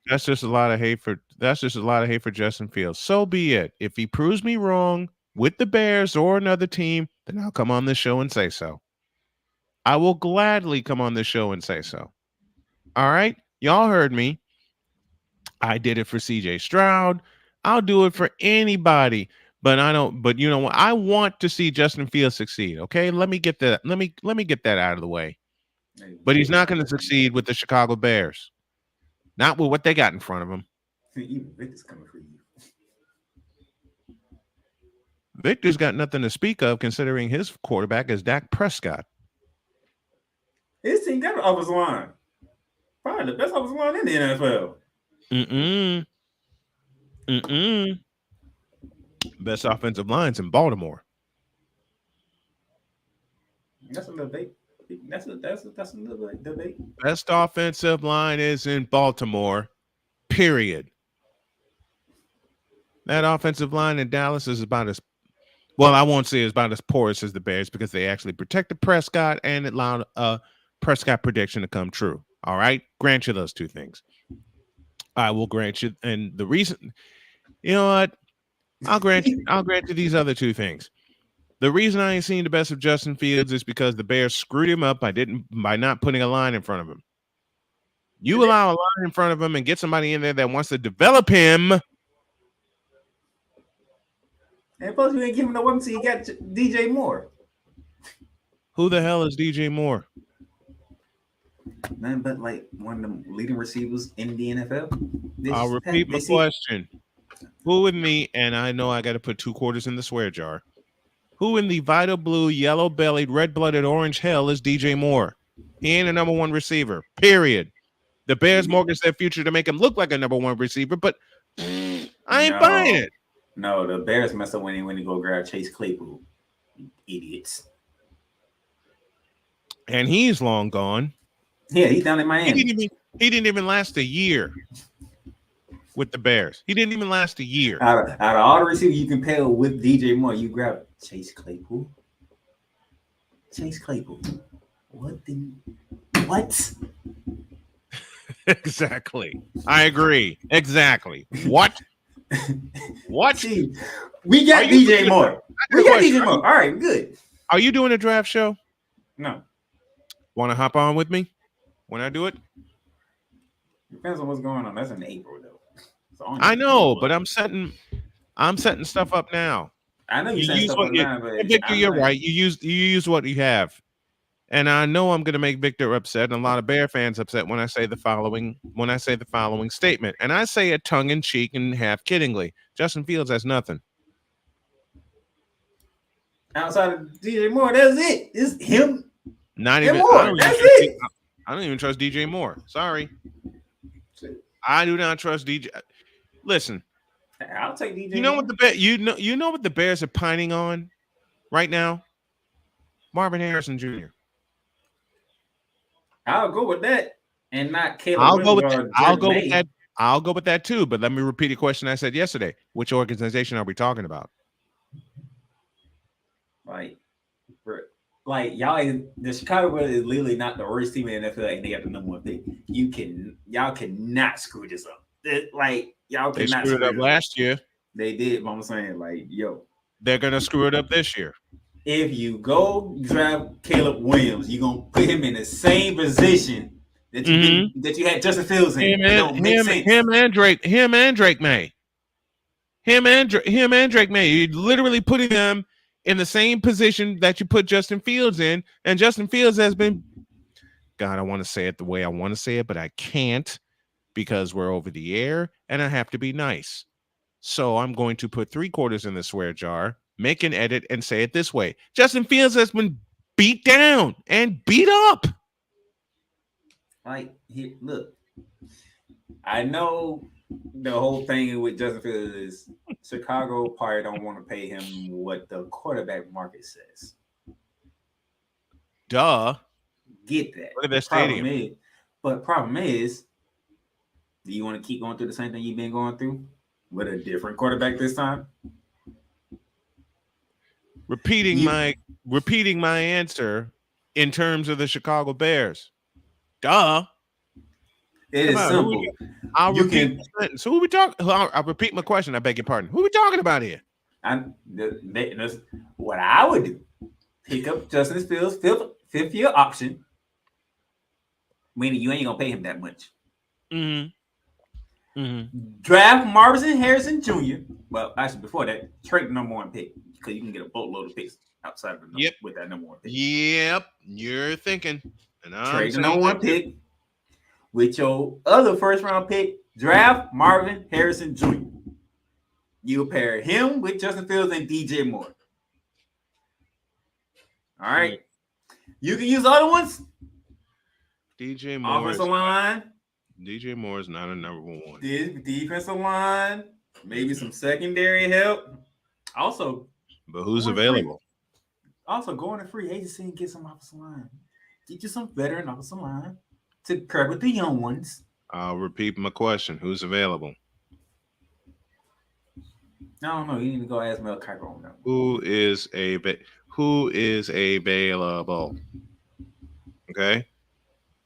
That's just a lot of hate for Justin Fields. So be it. If he proves me wrong with the Bears or another team, then I'll come on this show and say so. I will gladly come on this show and say so. All right? Y'all heard me. I did it for CJ Stroud. I'll do it for anybody. But I don't. But you know what? I want to see Justin Fields succeed. Okay, let me get that. Let me get that out of the way. But he's not going to succeed with the Chicago Bears. Not with what they got in front of him. Even Victor's coming for you. Victor's got nothing to speak of, considering his quarterback is Dak Prescott. His team got an offensive line. Probably the best offensive line in the NFL. Best offensive lines in Baltimore. That's a little debate. That's a little debate. Best offensive line is in Baltimore. Period. That offensive line in Dallas is about as well. I won't say it's about as porous as the Bears because they actually protected Prescott and it allowed Prescott prediction to come true. All right, grant you those two things. I will grant you, and the reason, you know what, I'll grant you these other two things. The reason I ain't seen the best of Justin Fields is because the Bears screwed him up by not putting a line in front of him. You allow a line in front of him and get somebody in there that wants to develop him. And plus, you ain't giving no weapon, so you got DJ Moore. Who the hell is DJ Moore? Nothing but like one of the leading receivers in the NFL. I'll repeat my question. Who in the, and I know I got to put 2 quarters in the swear jar. Who in the vital blue, yellow-bellied, red-blooded, orange hell is DJ Moore? He ain't a number 1 receiver, period. The Bears mortgage their future to make him look like a number 1 receiver, but I ain't buying it. No, the Bears messed up when they go grab Chase Claypool. Idiots. And he's long gone. Yeah, he's down in Miami. He didn't even last a year with the Bears. He didn't even last a year. Out of all the receivers you can pair with DJ Moore, you grab Chase Claypool. Chase Claypool. What? Exactly. I agree. Exactly. What? What? We got DJ Moore. We got DJ Moore. All right, good. Are you doing a draft show? No. Want to hop on with me when I do it? Depends on what's going on. That's in April, though. So I know, but I'm setting stuff up now. I know you setting stuff up now, but Victor, you're right. You use what you have. And I know I'm going to make Victor upset and a lot of Bear fans upset when I say the following statement. And I say it tongue-in-cheek and half-kiddingly. Justin Fields has nothing. Outside of DJ Moore, that's it. It's him. Not even Moore. That's it. I don't even trust DJ Moore. Sorry. I do not trust DJ. Listen. I'll take DJ. You know what you know what the Bears are pining on right now? Marvin Harrison Jr. I'll go with that, and not Caleb. I'll go with that. I'll go with that too. But let me repeat a question I said yesterday. Which organization are we talking about? Like y'all, the Chicago Bears is literally not the worst team in the NFL, and they have the number 1 pick. Y'all cannot screw this up. Y'all They cannot screwed it up last year. They did, but I'm saying, they're gonna screw it up this year. If you go draft Caleb Williams, you're gonna put him in the same position that you had Justin Fields in. Him and Drake May. You literally putting them in the same position that you put Justin Fields in, and Justin Fields has been. God, I want to say it the way I want to say it, but I can't because we're over the air, and I have to be nice. So I'm going to put 3 quarters in the swear jar, make an edit, and say it this way. Justin Fields has been beat down and beat up. Look, I know the whole thing with Justin Fields is Chicago probably don't want to pay him what the quarterback market says. Duh. Get that. Look at that stadium. Problem is, do you want to keep going through the same thing you've been going through with a different quarterback this time? Repeating my answer in terms of the Chicago Bears. Duh. It is simple. I'll repeat the sentence. Who we talking? I'll repeat my question. I beg your pardon. Who we talking about here? What I would do: pick up Justin Fields' fifth year option, meaning you ain't gonna pay him that much. Mm-hmm. Draft Marvin Harrison Jr. Well, actually, before that, trade the number 1 pick because you can get a boatload of picks outside of the with that number 1 pick. Yep, you're thinking. And Trade the number 1 pick with your other first round pick. Draft Marvin Harrison Jr. You pair him with Justin Fields and DJ Moore. All right. You can use other ones. DJ Moore. Offensive line. DJ Moore is not a number 1. Defensive line. Maybe some secondary help. Also. But who's available? Also, go on a free agency and get some offensive line. Get you some veteran offensive line to pair with the young ones. I'll repeat my question. Who's available? I don't know. You need to go ask Mel Kiper on that. Who is available? Okay.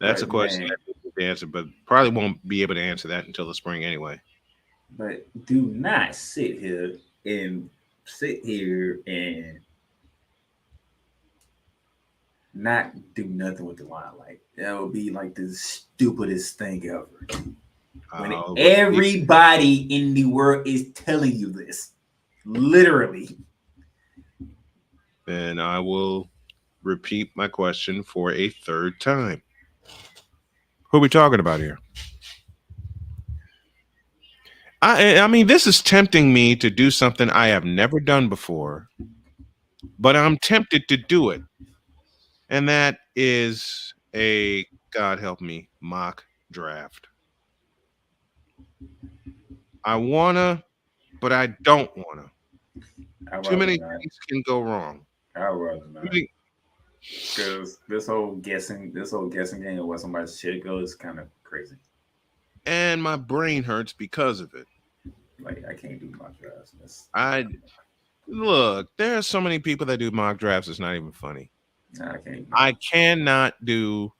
That's a question that you can answer, but probably won't be able to answer that until the spring anyway. But do not sit here and not do nothing with the line. Like that would be like the stupidest thing ever. When everybody in the world is telling you this, literally. Then I will repeat my question for a third time. Who are we talking about here? I mean, this is tempting me to do something I have never done before, but I'm tempted to do it. And that is a, God help me, mock draft. I wanna, but I don't wanna. Too many things can go wrong. I'd rather not. Because this whole guessing game of what somebody's shit goes is kind of crazy. And my brain hurts because of it. Like I can't do mock drafts. Look, there are so many people that do mock drafts. It's not even funny. No, I can't. I cannot do.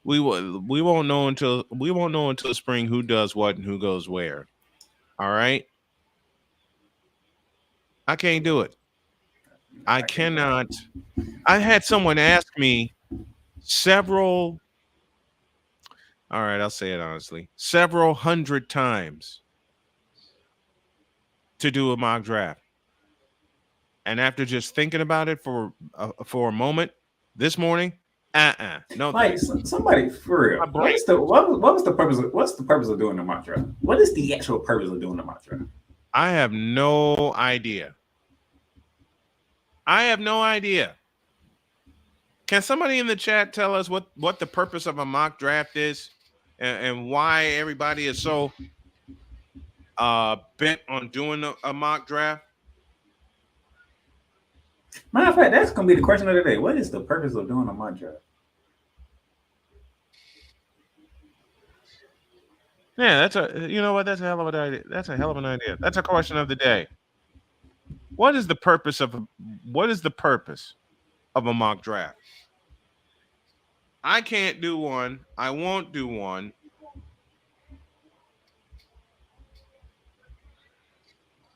We won't know until spring who does what and who goes where. All right. I can't do it. I cannot. I had someone ask me several. All right, I'll say it honestly. Several hundred times to do a mock draft. And after just thinking about it for a moment this morning, no. Like somebody for real. What's the purpose of doing the mock draft? What is the actual purpose of doing the mock draft? I have no idea. Can somebody in the chat tell us what the purpose of a mock draft is and why everybody is so bent on doing a mock draft? Matter of fact, that's gonna be the question of the day. What is the purpose of doing a mock draft? Yeah, that's a hell of an idea. That's a hell of an idea. That's a question of the day. What is the purpose of a mock draft? I can't do one. I won't do one.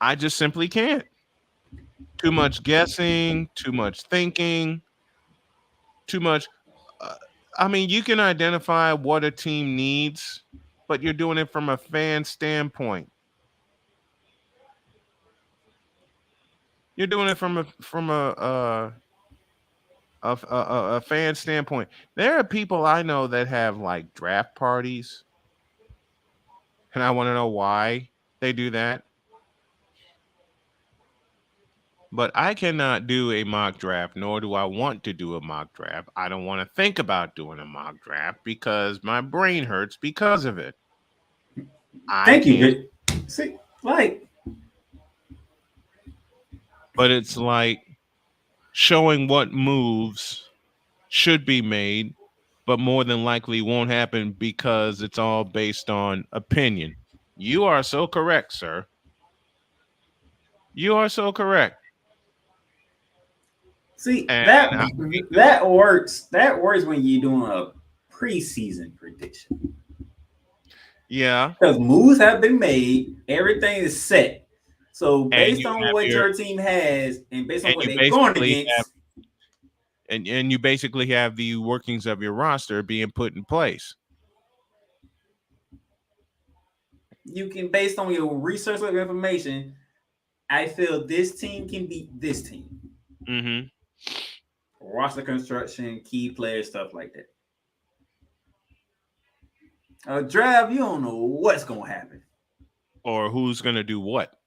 I just simply can't. Too much guessing, too much thinking, too much. I mean, you can identify what a team needs, but you're doing it from a fan standpoint. You're doing it from a fan standpoint. There are people I know that have like draft parties, and I want to know why they do that. But I cannot do a mock draft, nor do I want to do a mock draft. I don't want to think about doing a mock draft because my brain hurts because of it. Thank you. See, like, but it's like showing what moves should be made, but more than likely won't happen because it's all based on opinion. You are so correct, sir. You are so correct. See, that works. That works when you're doing a preseason prediction. Yeah. Because moves have been made, everything is set. So based on what your team has and based on what they're going against. And you basically have the workings of your roster being put in place. you can, based on your research of information, I feel this team can beat this team. Mm-hmm. Roster construction, key players, stuff like that. Draft, you don't know what's gonna happen. Or who's gonna do what.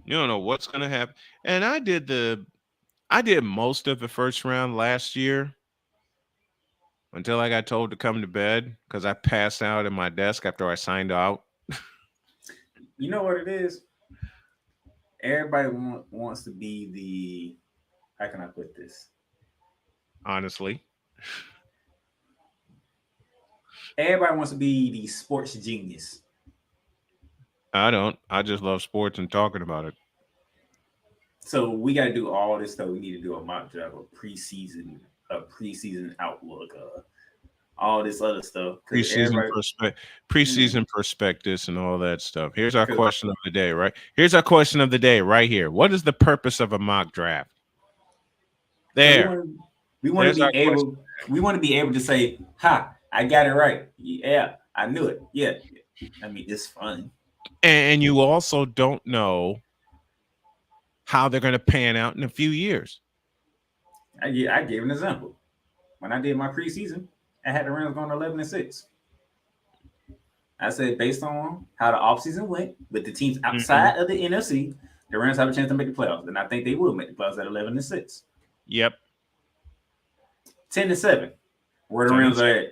You don't know what's gonna happen. And I did most of the first round last year until I got told to come to bed because I passed out at my desk after I signed out. You know what it is? Everybody wants to be the, how can I put this? Honestly. Everybody wants to be the sports genius. I don't. I just love sports and talking about it. So we got to do all this stuff. We need to do a mock draft, a preseason outlook, all this other stuff. Preseason prospectus and all that stuff. Here's our question of the day, right? Here's our question of the day right here. What is the purpose of a mock draft? There. We want to be able to say, ha, I got it right. Yeah, I knew it. Yeah. I mean, it's fun. And you also don't know how they're going to pan out in a few years. I gave an example. When I did my preseason, I had the Rams going 11-6. I said, based on how the offseason went with the teams outside of the NFC, the Rams have a chance to make the playoffs. And I think they will make the playoffs at 11-6. Yep. 10-7. Where the Rams are at.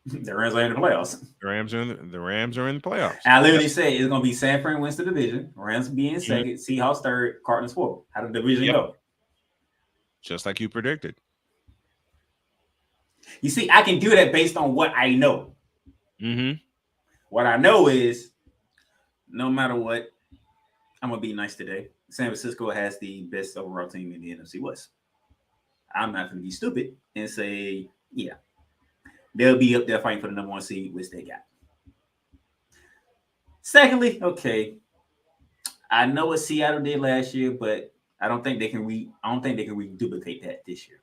The Rams are in the playoffs. The Rams are in the playoffs. I literally said it's gonna be San Fran wins the division, Rams being second, Seahawks third, Cardinals fourth. How did the division go? Just like you predicted. You see, I can do that based on what I know. Mm-hmm. What I know is, no matter what, I'm gonna be nice today. San Francisco has the best overall team in the NFC West. I'm not gonna be stupid and say, yeah. They'll be up there fighting for the number 1 seed, which they got. Secondly, okay, I know what Seattle did last year, but I don't think they can duplicate that this year.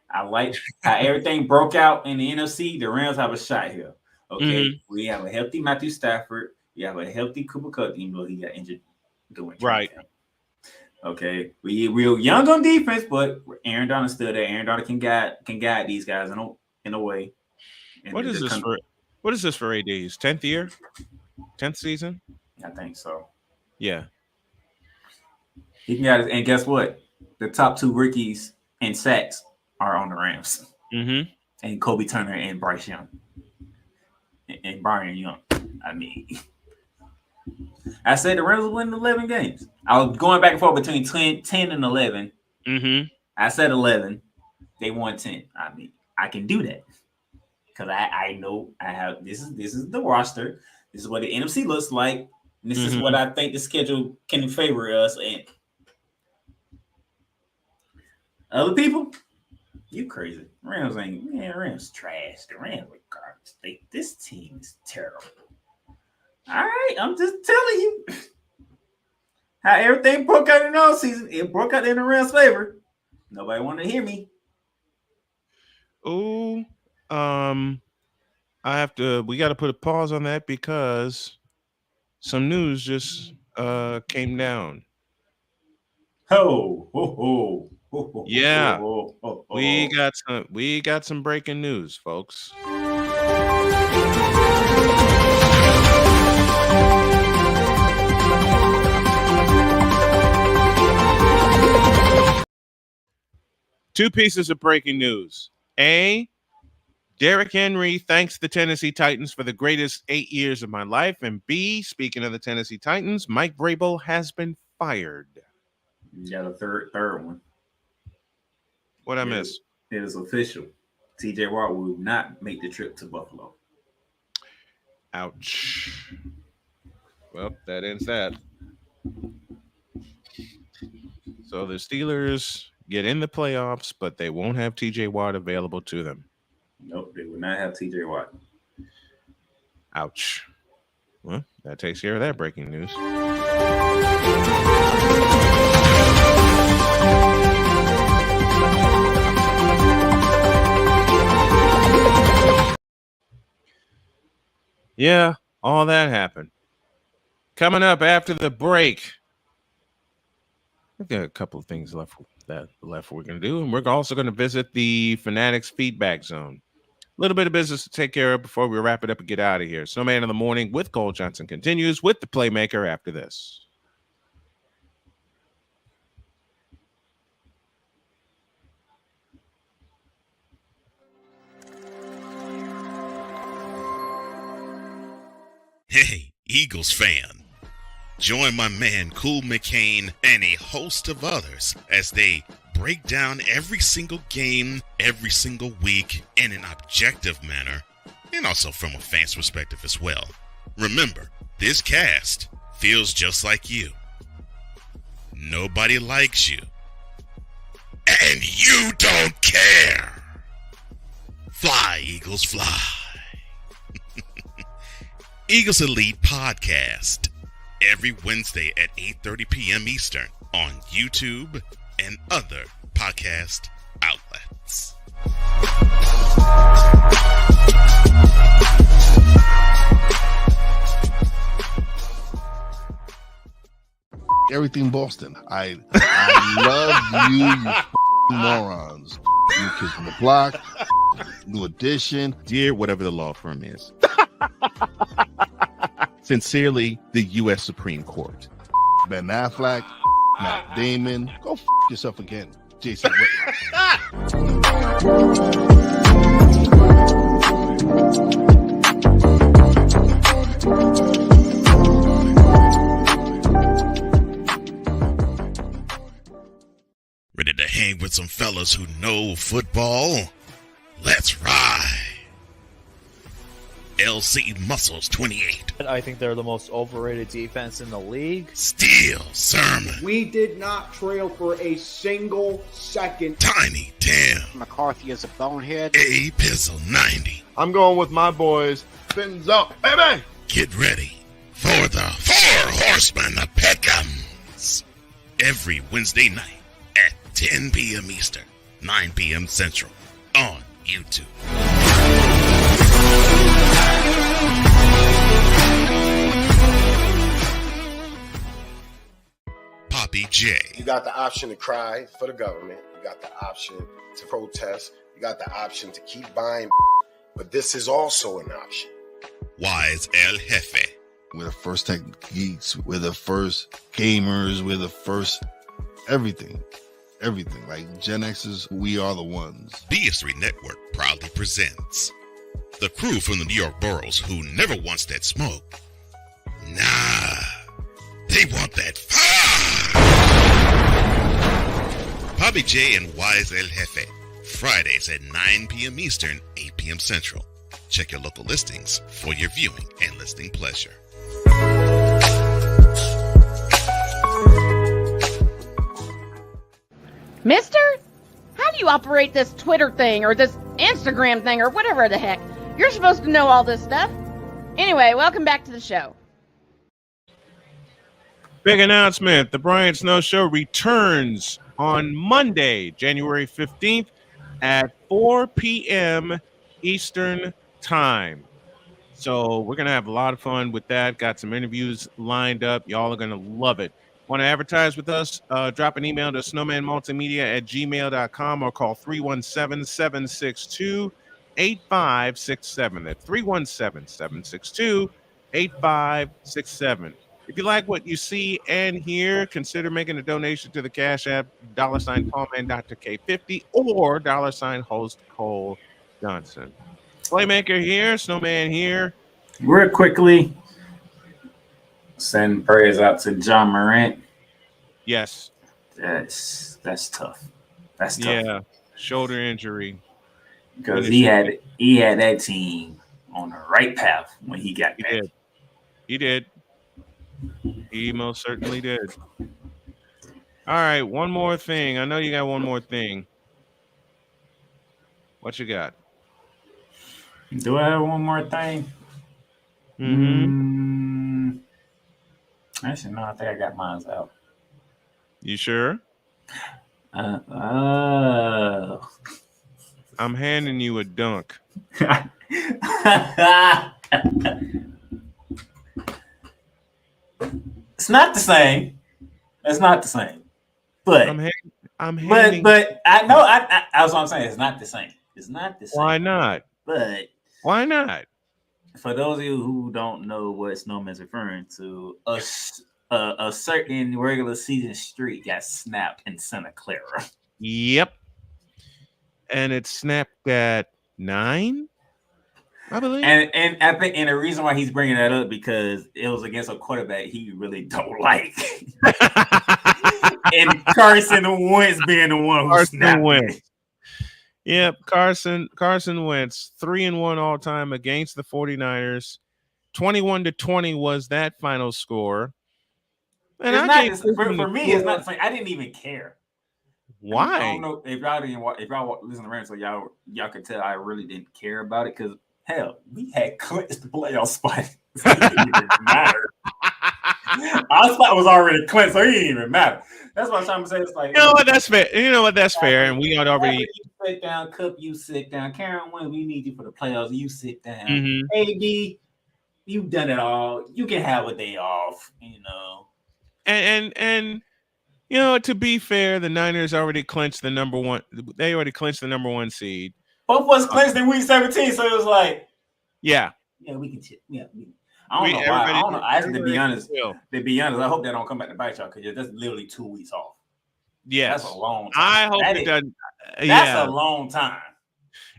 I like how everything broke out in the NFC. The Rams have a shot here. Okay, we have a healthy Matthew Stafford. We have a healthy Cooper Kupp, even though he got injured doing right. Okay, we real young on defense, but Aaron Donald's still there. Aaron Donald can guide these guys in a way. And what is this for AD's 10th year? 10th season? I think so. Yeah. He can guide us, and guess what? The top 2 rookies in sacks are on the Rams. Mm-hmm. And Kobe Turner and Bryce Young. And Brian Young. I mean, I said the Rams will win 11 games. I was going back and forth between 10 and 11. Mm-hmm. I said 11. They won 10. I mean, I can do that. Because I know I have this is the roster. This is what the NFC looks like. And this is what I think the schedule can favor us. And other people, you crazy. Rams trash. The Rams are garbage. This team is terrible. All right, I'm just telling you how everything broke out in the offseason. It broke out in the Rams' favor. Nobody wanted to hear me. Oh. We got to put a pause on that because some news just came down. Yeah. We got some breaking news, folks. Two pieces of breaking news. A, Derrick Henry thanks the Tennessee Titans for the greatest 8 years of my life. And B, speaking of the Tennessee Titans, Mike Vrabel has been fired. You got a third one. What I miss? It is official. TJ Watt will not make the trip to Buffalo. Ouch. Well, that ends that. So the Steelers get in the playoffs, but they won't have TJ Watt available to them. Nope, they will not have TJ Watt. Ouch. Well, that takes care of that breaking news. Yeah, all that happened. Coming up after the break, we've got a couple of things left we're going to do, and we're also going to visit the Fanatics Feedback Zone. A little bit of business to take care of before we wrap it up and get out of here. Snowman in the Morning with Cole Johnson continues with the Playmaker after this. Hey, Eagles fan. Join my man Cool McCain and a host of others as they break down every single game, every single week in an objective manner, and also from a fan's perspective as well. Remember, this cast feels just like you. Nobody likes you. And you don't care. Fly, Eagles, fly. Eagles Elite Podcast. Every Wednesday at 8:30 p.m. Eastern on YouTube and other podcast outlets. Everything Boston. I love you morons. New Kids on the Block, New Edition. Dear whatever the law firm is. Sincerely, the U.S. Supreme Court. Ben Affleck, Matt Damon. Go yourself again, Jason Whitlock. Ready to hang with some fellas who know football? Let's ride. LC Muscles 28. I think they're the most overrated defense in the league. Steel Sermon. We did not trail for a single second. Tiny Tim. McCarthy is a bonehead. A Pizzle 90. I'm going with my boys. Fins up, baby! Get ready for the Four Horsemen of Pick'ems. Every Wednesday night at 10 p.m. Eastern, 9 p.m. Central on YouTube. Poppy J. You got the option to cry for the government. You got the option to protest. You got the option to keep buying, but this is also an option. Wise El Jefe. We're the first tech geeks. We're the first gamers. We're the first everything. Everything. Like Gen X's, we are the ones. BS3 Network proudly presents the crew from the New York boroughs who never wants that smoke. Nah, they want that fire. Poppy J and Wise El Jefe. Fridays at 9 p.m. Eastern, 8 p.m. Central. Check your local listings for your viewing and listening pleasure. Mister? How do you operate this Twitter thing or this Instagram thing or whatever the heck? You're supposed to know all this stuff. Anyway, welcome back to the show. Big announcement. The Brian Snow Show returns on Monday, January 15th at 4 p.m. Eastern Time. So we're going to have a lot of fun with that. Got some interviews lined up. Y'all are going to love it. Want to advertise with us? Drop an email to snowmanmultimedia@gmail.com or call 317-762-8567. That's 317-762-8567. If you like what you see and hear, consider making a donation to the Cash App, $Tallman Dr. K50 or $host Cole Johnson. Playmaker here, Snowman here. Real quickly, send prayers out to John Morant. Yes. That's tough. That's tough. Yeah, shoulder injury. Because he had that team on the right path when he got back. He did. He most certainly did. All right, one more thing. I know you got one more thing. What you got? Do I have one more thing? Actually, no, I think I got mine out. You sure? I'm handing you a dunk. It's not the same. It's not the same. But but I know I was what I'm saying. It's not the same. It's not the same. Why not? But why not? For those of you who don't know what Snowman's referring to, a certain regular season streak got snapped in Santa Clara. Yep. And it snapped at 9, I believe. And I think the reason why he's bringing that up because it was against a quarterback he really don't like. And Carson Wentz being the one who snapped it. Yep, Carson Wentz 3-1 all time against the 49ers. 21-20 was that final score. And for me, it's not the same. I didn't even care. Why? I don't know if y'all didn't if y'all listen to Rams, so y'all could tell I really didn't care about it because hell, we had clinched the playoff spot. It didn't even matter. Our spot was already clinched, so it didn't even matter. That's what I'm trying to say. It's like, you know what, that's fair. You know what, that's fair. And we had already you sit down, Cup, you sit down. Karen Wynn, we need you for the playoffs. You sit down. Mhm. AB, you've done it all. You can have a day off, you know. And you know, to be fair, the Niners already clinched the number one. They already clinched the number 1 seed. Both of us clinched in week 17, so it was like, yeah, we can. Yeah, I don't know why. I don't know. Actually, to be honest, I hope they don't come back to bite y'all because that's literally 2 weeks off. Yes, that's a long time. I hope it doesn't. That's a long time.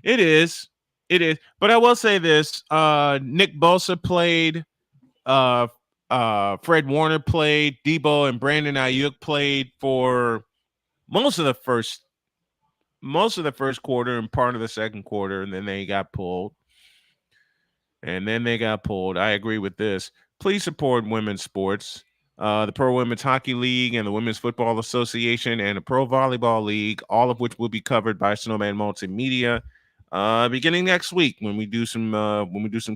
It is. It is. But I will say this: Nick Bosa played. Fred Warner played. Debo and Brandon Ayuk played for most of the first quarter and part of the second quarter, and then they got pulled. I agree with this. Please support women's sports. The Pro Women's Hockey League and the Women's Football Association and the Pro Volleyball League, all of which will be covered by Snowman Multimedia beginning next week when we do some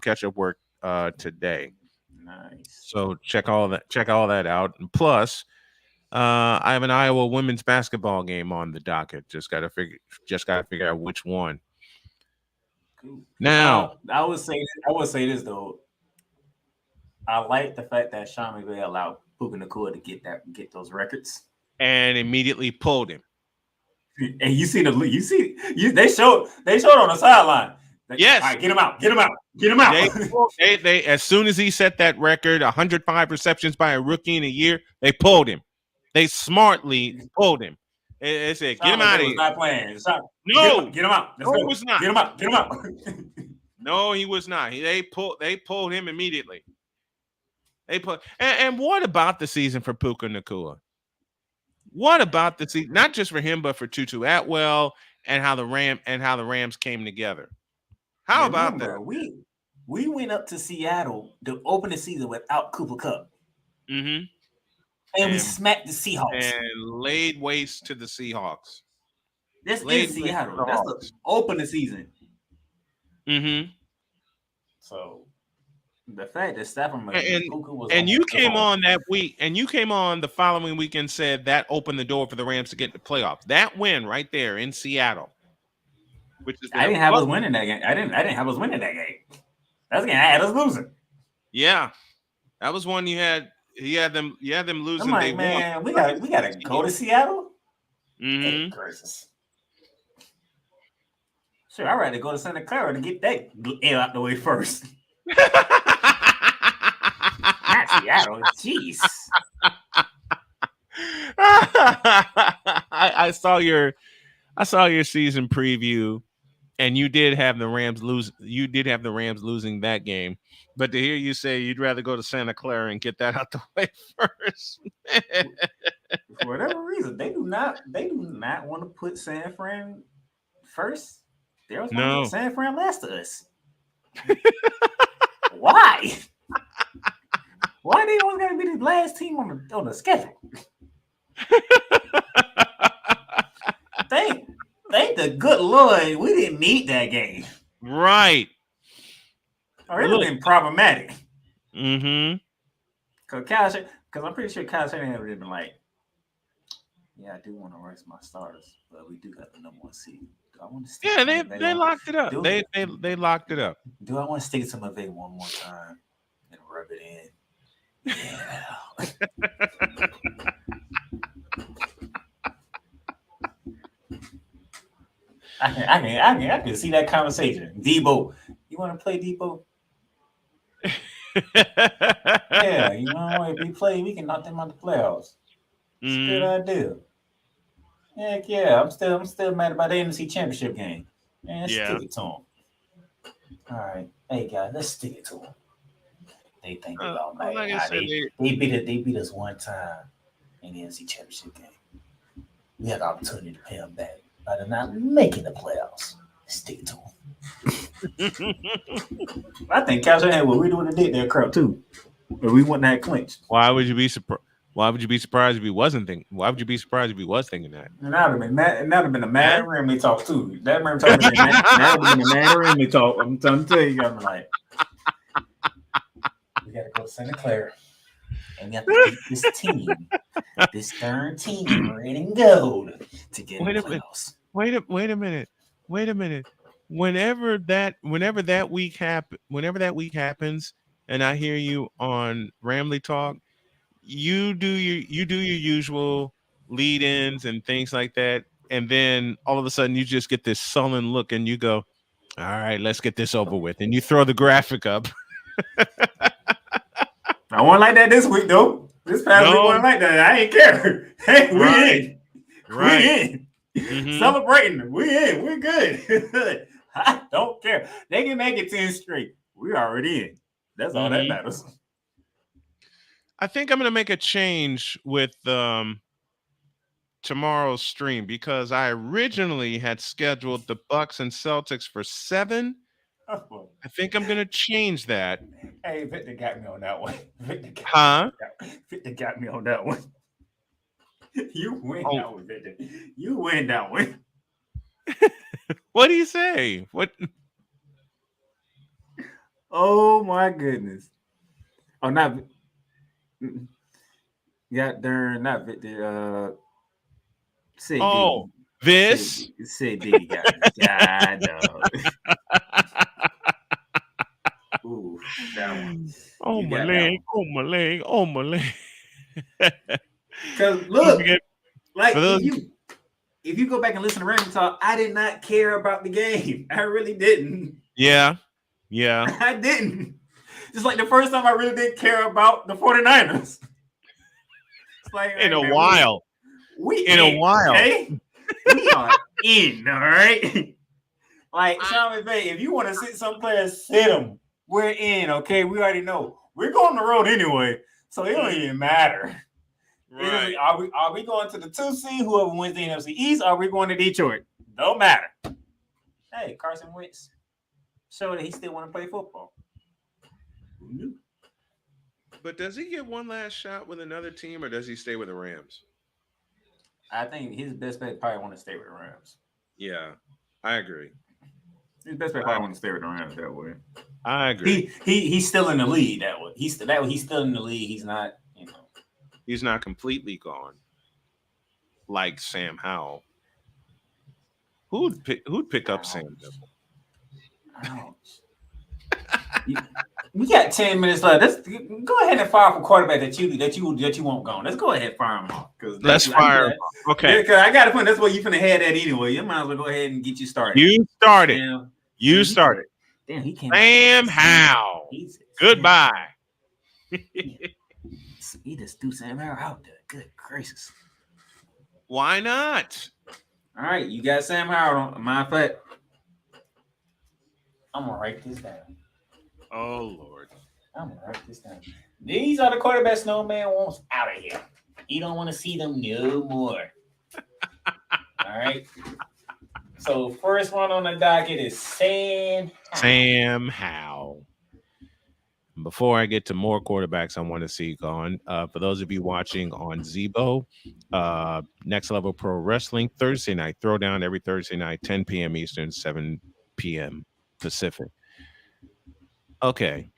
catch-up work today. Nice. So check all that out. And plus, I have an Iowa women's basketball game on the docket. Just gotta figure out which one. Cool. Now, I would say this though. I like the fact that Sean McVay allowed Puka Nacua to get those records and immediately pulled him. And they showed on the sideline. Yes. All right, get him out. They as soon as he set that record, 105 receptions by a rookie in a year, they pulled him. They smartly pulled him. They said, "Get him out of here." Not playing. No, get him out. No, he was not. Get him out. No, he was not. They pulled him immediately. And what about the season for Puka Nacua? What about the season? Not just for him, but for Tutu Atwell and how the Rams came together. How about that? We went up to Seattle to open the season without Cooper Kupp. Mm-hmm. And we smacked the Seahawks. And laid waste to the Seahawks. This is Seattle. That's the open the season. Mm-hmm. So the fact that Stafford and you came on that week, and you came on the following week and said that opened the door for the Rams to get the playoffs. That win right there in Seattle. I didn't have us winning that game. I didn't have us winning that game. That's the game I had us losing. Yeah, that was one you had. You had them losing. I'm like, man, we gotta go to Seattle. Mm-hmm. Sure, I'd rather go to Santa Clara to get that L out the way first. Not Seattle, jeez. I saw your season preview, and you did have the Rams lose. You did have the Rams losing that game, but to hear you say you'd rather go to Santa Clara and get that out the way first, for whatever reason, they do not want to put San Fran first. They was going to put San Fran last to us. Why? Why they always got to be the last team on the schedule? Thank the good Lord we didn't need that game. Right. Or it would have been problematic. Mm-hmm. Because I'm pretty sure Kyle Shanahan would have been like, yeah, I do want to rest my starters, but we do got the number 1 seed. Do I want to stick they locked it up. They locked it up. Do I want to stick to McVay one more time and rub it in? I can see that conversation. Debo, you want to play Debo? Yeah, you know, if we play, we can knock them out the playoffs. It's a good idea. Heck yeah, I'm still mad about the NFC Championship game. Man, stick it to them. All right, hey guys, let's stick it to them. They think they're all mad. Like I said, they beat us one time in the NFC Championship game. We had the opportunity to pay them back by not making the playoffs. Stick it to them. I think Cal had what we would have did that crowd too, but we wouldn't have clinched. Why would you be surprised? Why would you be surprised if he wasn't thinking? Why would you be surprised if he was thinking that? And that would have been a mad Ramley talk too. That would have been a mad Ramley talk. I'm trying to tell you, I'm like, we got to go to Santa Clara, and we have to beat this team, this darn team, red and gold, to get in the playoffs. Wait a minute. Whenever that week happens, and I hear you on Ramley Talk, you do your usual lead-ins and things like that, and then all of a sudden you just get this sullen look, and you go, "All right, let's get this over with," and you throw the graphic up. I wasn't like that this week though. This past week wasn't like that. I ain't care. Hey, we in. We in. Mm-hmm. Celebrating. We in. We're good. I don't care. They can make it 10 straight. We already in. That's all that matters. I think I'm going to make a change with tomorrow's stream because I originally had scheduled the Bucks and Celtics for 7. I think I'm going to change that. Hey, Victor got me on that one. Victor got me on that one. You win that one, Victor. You win that one. What do you say? What? Oh my goodness! Oh, not not Victor. This. Say D got me. Ooh, that one. Oh my leg! Oh my leg! Oh my leg! Because look, like if you go back and listen to Ramsey Talk, I did not care about the game. I really didn't. Yeah. I didn't. Just like the first time I really didn't care about the 49ers. It's like in a while. A while. Okay? We are in, all right? Like Sean McVay, if you want to sit some players, sit them. We're in, okay? We already know. We're going on the road anyway, so it don't even matter. Right. Are we going to the 2 seed, whoever wins the NFC East, or are we going to Detroit? Don't matter. Hey, Carson Wentz showed that he still want to play football. Who knew? But does he get one last shot with another team, or does he stay with the Rams? I think his best bet probably want to stay with the Rams. Yeah, I agree. His best bet probably want to stay with the Rams that way. I agree. He's still in the league that way. He's still in the league. He's not, he's not completely gone. Like Sam Howell. Who'd pick up Sam Howell? We got 10 minutes left. Let's go ahead and fire for quarterback that you won't go on. Let's go ahead and fire him off. Let's fire him. Okay. Because I got to put that's what you finna head at anyway. You might as well go ahead and get you started. You started. You started. Damn, he came. Sam Howell. Goodbye. He just threw Sam Howell out there. Good gracious. Why not? All right, you got Sam Howell on. Matter of fact, I'm gonna write this down. Oh Lord. I'm gonna write this down. These are the quarterbacks Snowman wants out of here. He don't want to see them no more. All right. So first one on the docket is Sam Howell. Before I get to more quarterbacks I want to see gone, for those of you watching on Zebo, Next Level Pro Wrestling, Thursday night throwdown every Thursday night, 10 p.m. Eastern, 7 p.m. Pacific. Okay.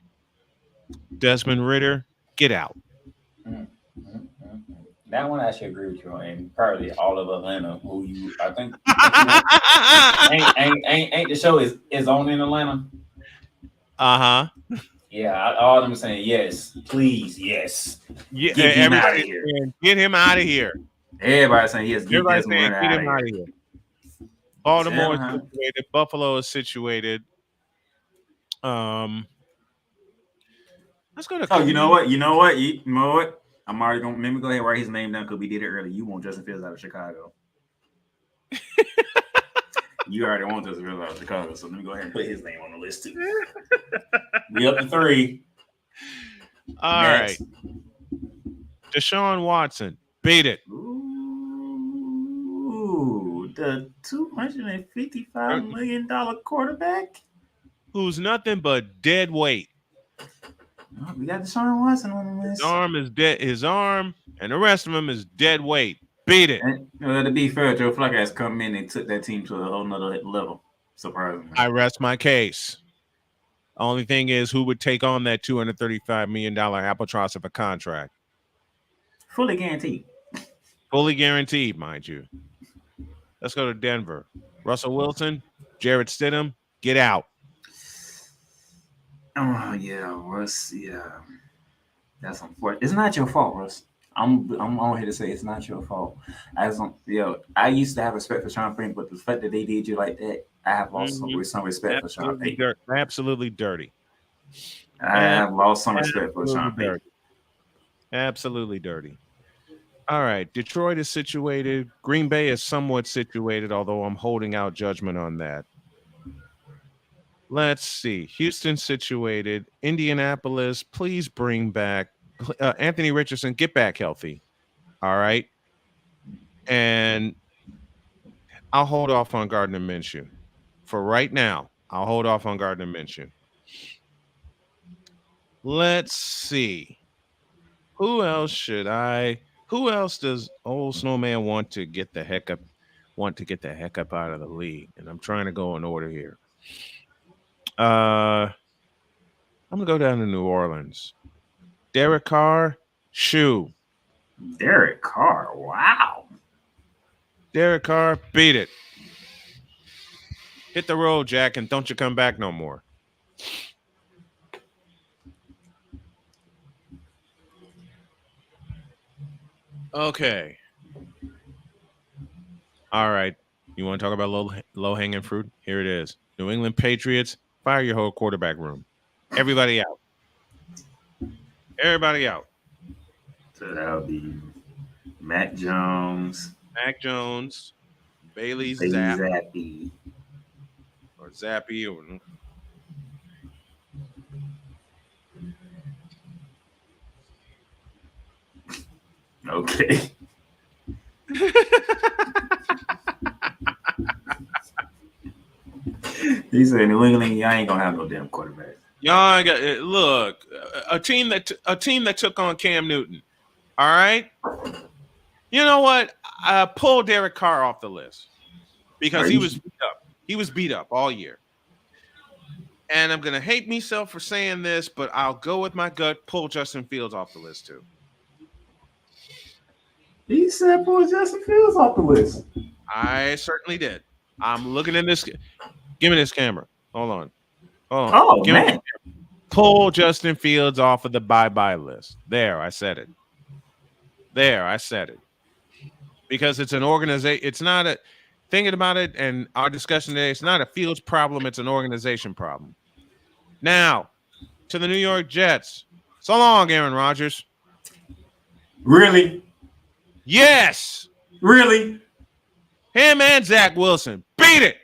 Desmond Ridder, get out. That one I should agree with you on, and probably all of Atlanta, who you I think ain't the show is on in Atlanta. Uh-huh. Yeah, all of them saying yes, please, yes. Yeah, Get him out of everybody here. saying, get him out of here. Everybody saying yes, get Everybody Desmond saying, Ritter get out of him out here. of here. Baltimore is Uh-huh. situated. Buffalo is situated. Let's go to. Oh, you know what? You know what? You know what? I'm already gonna let me go ahead and write his name down because we did it early. You want Justin Fields out of Chicago. You already want Justin Fields out of Chicago, so let me go ahead and put his name on the list too. We up to 3. All Next. right. Deshaun Watson, beat it. Ooh, the $255 million quarterback. Who's nothing but dead weight. Oh, we got Deshaun Watson on the list. His arm is dead. His arm and the rest of him is dead weight. Beat it. And, to be fair, Joe Flacco has come in and took that team to a whole nother level. Surprisingly. I rest my case. Only thing is, who would take on that $235 million albatross of a contract? Fully guaranteed. Fully guaranteed, mind you. Let's go to Denver. Russell Wilson, Jarrett Stidham, get out. Oh yeah, Russ. Yeah, that's unfortunate. It's not your fault, Russ. I'm on here to say it's not your fault. I used to have respect for Sean Payton, but the fact that they did you like that, I have lost some respect for Sean Payton. Absolutely dirty. I have lost some respect for Sean Payton. Absolutely dirty. All right, Detroit is situated. Green Bay is somewhat situated, although I'm holding out judgment on that. Let's see. Houston situated. Indianapolis, please bring back Anthony Richardson. Get back healthy. All right. And I'll hold off on Gardner Minshew. For right now, I'll hold off on Gardner Minshew. Let's see. Who else does old Snowman want to get the heck up out of the league? And I'm trying to go in order here. I'm gonna go down to New Orleans. Derek Carr, shoe. Derek Carr, wow. Derek Carr, beat it. Hit the road, Jack, and don't you come back no more. Okay. All right. You want to talk about low-hanging fruit? Here it is. New England Patriots, fire your whole quarterback room. Everybody out. Everybody out. So that'll be Mac Jones. Bailey Zappe. Or Zappe. Or... Okay. He said, New England, y'all ain't gonna have no damn quarterback. Y'all ain't got look. A team that took on Cam Newton. All right. You know what? Pull Derek Carr off the list because he was beat up. He was beat up all year. And I'm gonna hate myself for saying this, but I'll go with my gut. Pull Justin Fields off the list too. He said pull Justin Fields off the list. I certainly did. I'm looking in this. Give me this camera. Hold on. Oh, man. Pull Justin Fields off of the bye-bye list. There, I said it. Because it's an organization. It's not a thinking about it and our discussion today. It's not a Fields problem. It's an organization problem. Now, to the New York Jets. So long, Aaron Rodgers. Really? Yes. Really? Him and Zach Wilson. Beat it.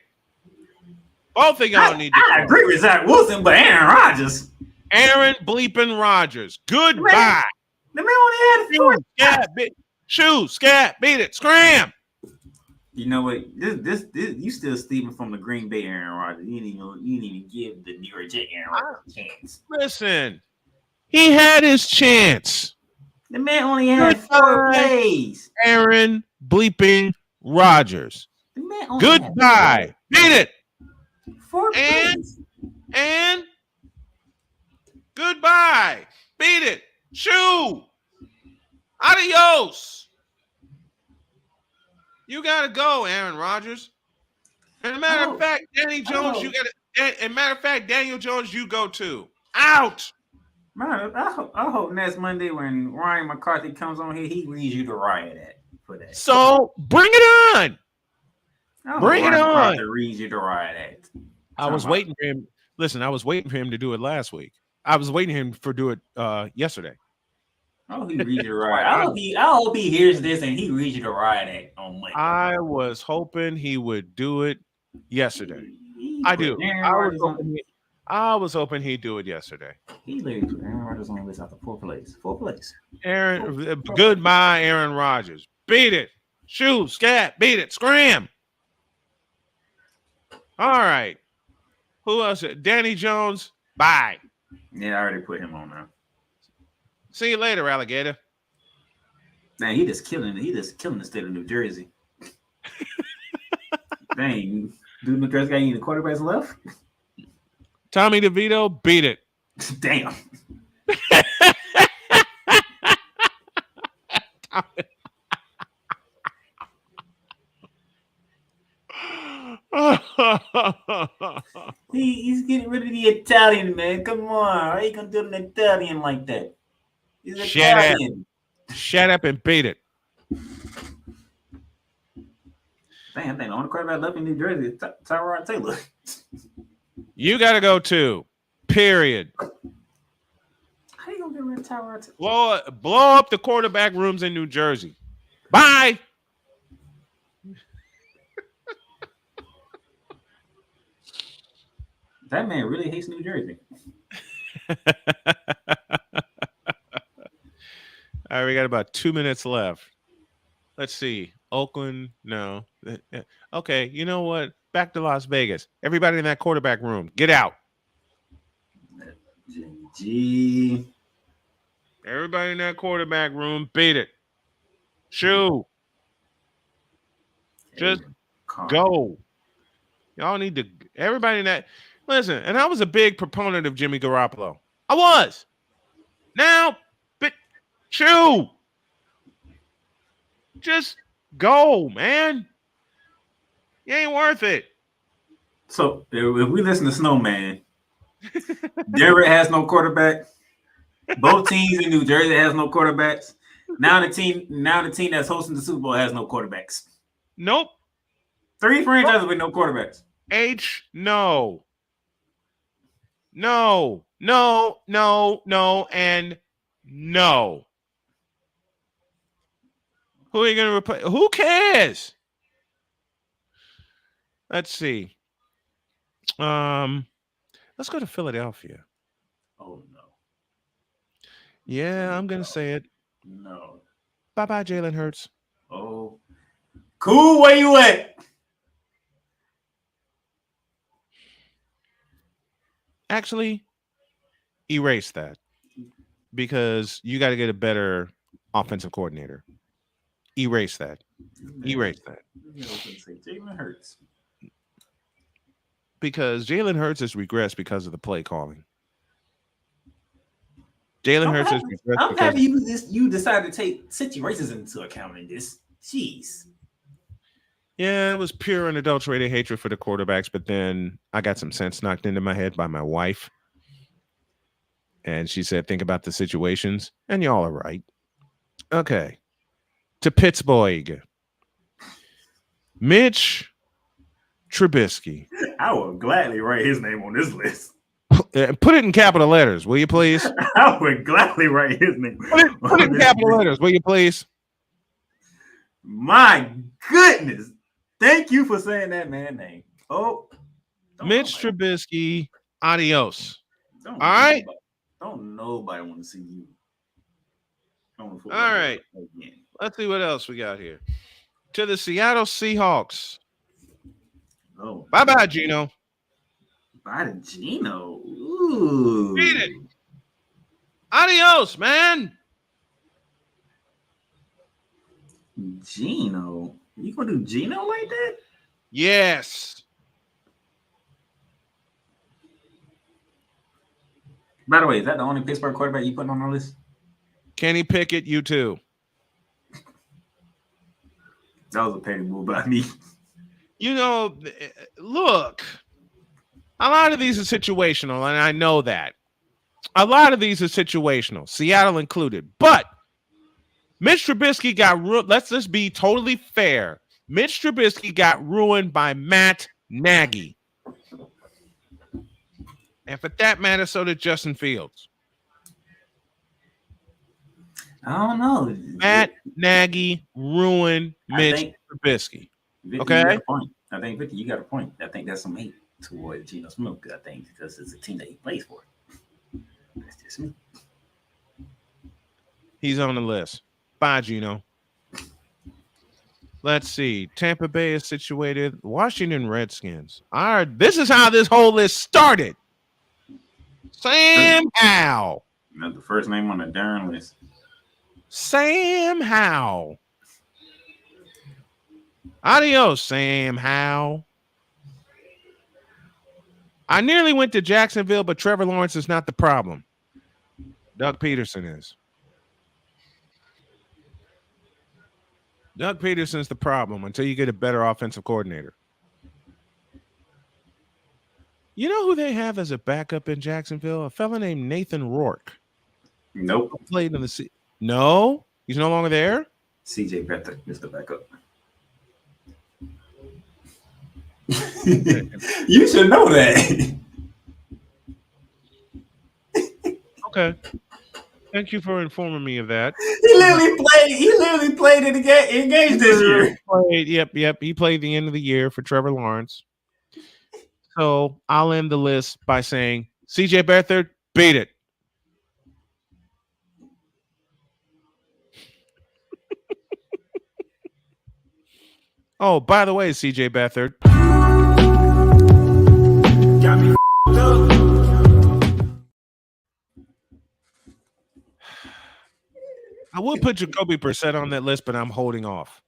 Both of y'all need to. I agree with Zach Wilson, but Aaron Rodgers. Aaron bleeping Rodgers. Goodbye. The man only had 4 shoot, scat, beat it, scram. You know what? This you still stealing from the Green Bay Aaron Rodgers. You didn't even give the New York Jet Aaron Rodgers a chance. Listen, he had his chance. The man only had 4 plays. Aaron bleeping Rodgers. The man only Goodbye. Beat it. 4 plays. And goodbye. Beat it. Shoo. Adios. You gotta go, Aaron Rodgers. And a matter of fact, Danny Jones, you gotta. And matter of fact, Daniel Jones, you go too. Out. Man, I hope next Monday when Ryan McCarthy comes on here, he reads you the riot act for that. So bring it on. Bring it Ryan on. McCarthy reads you the riot act. I was waiting for him. Listen, I was waiting for him to do it last week. I was waiting for him to do it yesterday. Oh, he reads you the riot. I hope he hears this and he reads you the riot act on Monday. I was hoping he would do it yesterday. I do. I was hoping he'd do it yesterday. He literally put Aaron Rodgers on the list after fourth place. Goodbye, Aaron Rodgers. Beat it. Shoot, scat, beat it, scram. All right. Who else? Danny Jones. Bye. Yeah, I already put him on now. See you later, alligator. Man, he just killing the state of New Jersey. Dang, dude, New Jersey got any quarterbacks left? Tommy DeVito, beat it. Damn. He's getting rid of the Italian, man. Come on. How you gonna do an Italian like that? He's Italian. Shut up and beat it. Damn, the only quarterback left in New Jersey is Tyrod Taylor. You got to go too. Period. How you gonna get rid of Tyrod Taylor? Blow up the quarterback rooms in New Jersey. Bye. That man really hates New Jersey. All right, we got about 2 minutes left. Let's see. Oakland, no. Okay, you know what? Back to Las Vegas. Everybody in that quarterback room, get out. G. Everybody in that quarterback room, beat it. Shoo. Just go. Y'all need to. Everybody in that. Listen, and I was a big proponent of Jimmy Garoppolo. I was. Now, but shoo. Just go, man. You ain't worth it. So if we listen to Snowman, Denver has no quarterback. Both teams in New Jersey has no quarterbacks. Now the team that's hosting the Super Bowl has no quarterbacks. Nope. 3 franchises with no quarterbacks. No, and no. Who are you going to replace? Who cares? Let's see. Let's go to Philadelphia. Oh, no. Yeah, I'm going to say it. No. Bye-bye, Jalen Hurts. Oh. Cool, where you at? Actually, erase that because you got to get a better offensive coordinator. Erase that. Erase that. Jalen Hurts. Because Jalen Hurts has regressed because of the play calling. Jalen Hurts has regressed. I'm happy you decided to take situations into account in this. Jeez. Yeah, it was pure unadulterated hatred for the quarterbacks, but then I got some sense knocked into my head by my wife. And she said, think about the situations, and y'all are right. Okay. To Pittsburgh. Mitch Trubisky. I will gladly write his name on this list. Put it in capital letters, will you please? I would gladly write his name. Put it in capital letters, will you please? My goodness. Thank you for saying that man's name. Oh. Mitch Trubisky, adios. All right? Don't nobody want to see you. All right. Let's see what else we got here. To the Seattle Seahawks. Oh. Bye-bye, Gino. Bye to Gino. Ooh. Beat it. Adios, man. Gino. You gonna do Gino like that? Yes. By the way, is that the only Pittsburgh quarterback you putting on our list? Kenny Pickett, you too. That was a petty move by me. You know, look, a lot of these are situational, and I know that. A lot of these are situational, Seattle included. But Mitch Trubisky got let's just be totally fair. Mitch Trubisky got ruined by Matt Nagy. And for that matter, so did Justin Fields. I don't know. Matt Nagy ruined Mitch Trubisky. Okay? I think, Vicky, you got a point. I think that's some hate toward Geno Smith, I think, because it's a team that he plays for. That's just me. He's on the list. Bye, Geno. Let's see. Tampa Bay is situated. Washington Redskins. All right, this is how this whole list started. Sam Howell. Not the first name on the darn list. Sam Howell. Adios, Sam Howell. I nearly went to Jacksonville, but Trevor Lawrence is not the problem. Doug Peterson is. Doug Peterson's the problem until you get a better offensive coordinator. You know who they have as a backup in Jacksonville? A fella named Nathan Rourke. Nope. Played in the No, he's no longer there. CJ Beathard is the backup. You should know that. Okay. Thank you for informing me of that. He literally played in games this year. Yep. He played the end of the year for Trevor Lawrence. So I'll end the list by saying CJ Beathard, beat it. Oh, by the way, CJ Beathard. Got me up. I would put Jacoby Brissett on that list, but I'm holding off.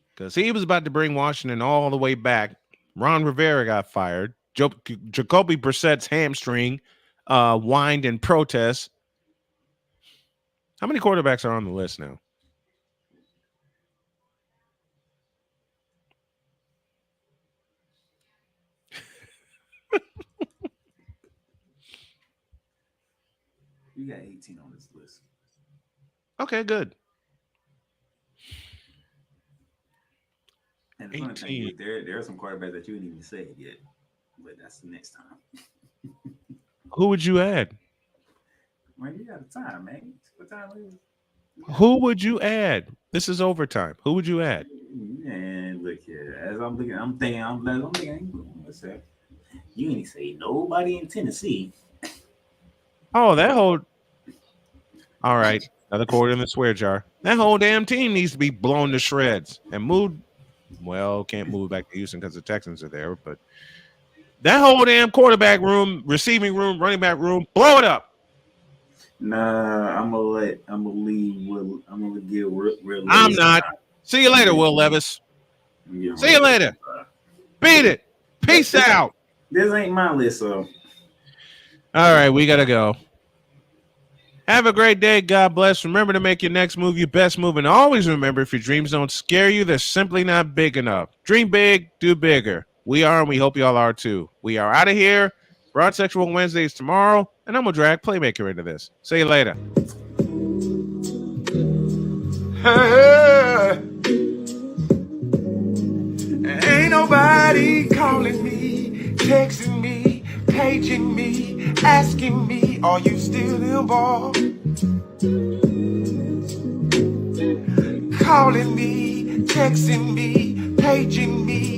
Because he was about to bring Washington all the way back. Ron Rivera got fired. Jacoby Brissett's hamstring whined in protest. How many quarterbacks are on the list now? You got 18 on this list. Okay, good. And the funny thing is, there are some quarterbacks that you didn't even say yet, but that's the next time. Who would you add? Man, you got time, man. What time is it? Who would you add? This is overtime. Who would you add? Man, look here. As I'm thinking, what's that? You ain't say nobody in Tennessee. Oh, that whole. All right, another quarter in the swear jar. That whole damn team needs to be blown to shreds and moved. Well, can't move back to Houston because the Texans are there, but that whole damn quarterback room, receiving room, running back room, blow it up. Nah, I'm gonna give Will. I'm not. See you later, Will Levis. See you later. Beat it. Peace out. This ain't my list, so. All right, we gotta go. Have a great day. God bless. Remember to make your next move your best move. And always remember, if your dreams don't scare you, they're simply not big enough. Dream big, do bigger. We are, and we hope y'all are too. We are out of here. Broad Sexual Wednesdays tomorrow, and I'm going to drag Playmaker into this. See you later. Ain't nobody calling me, texting me, paging me, asking me, are you still involved? Calling me, texting me, paging me.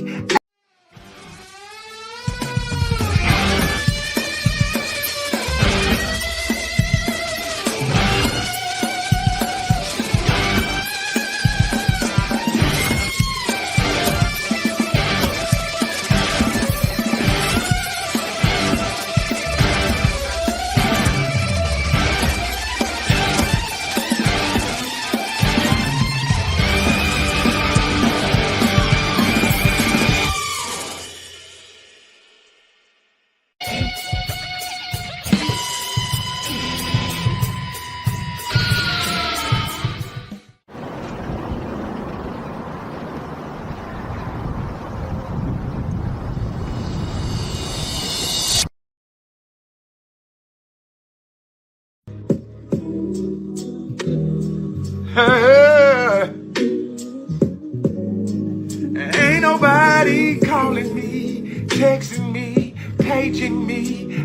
Ain't nobody calling me, texting me, paging me,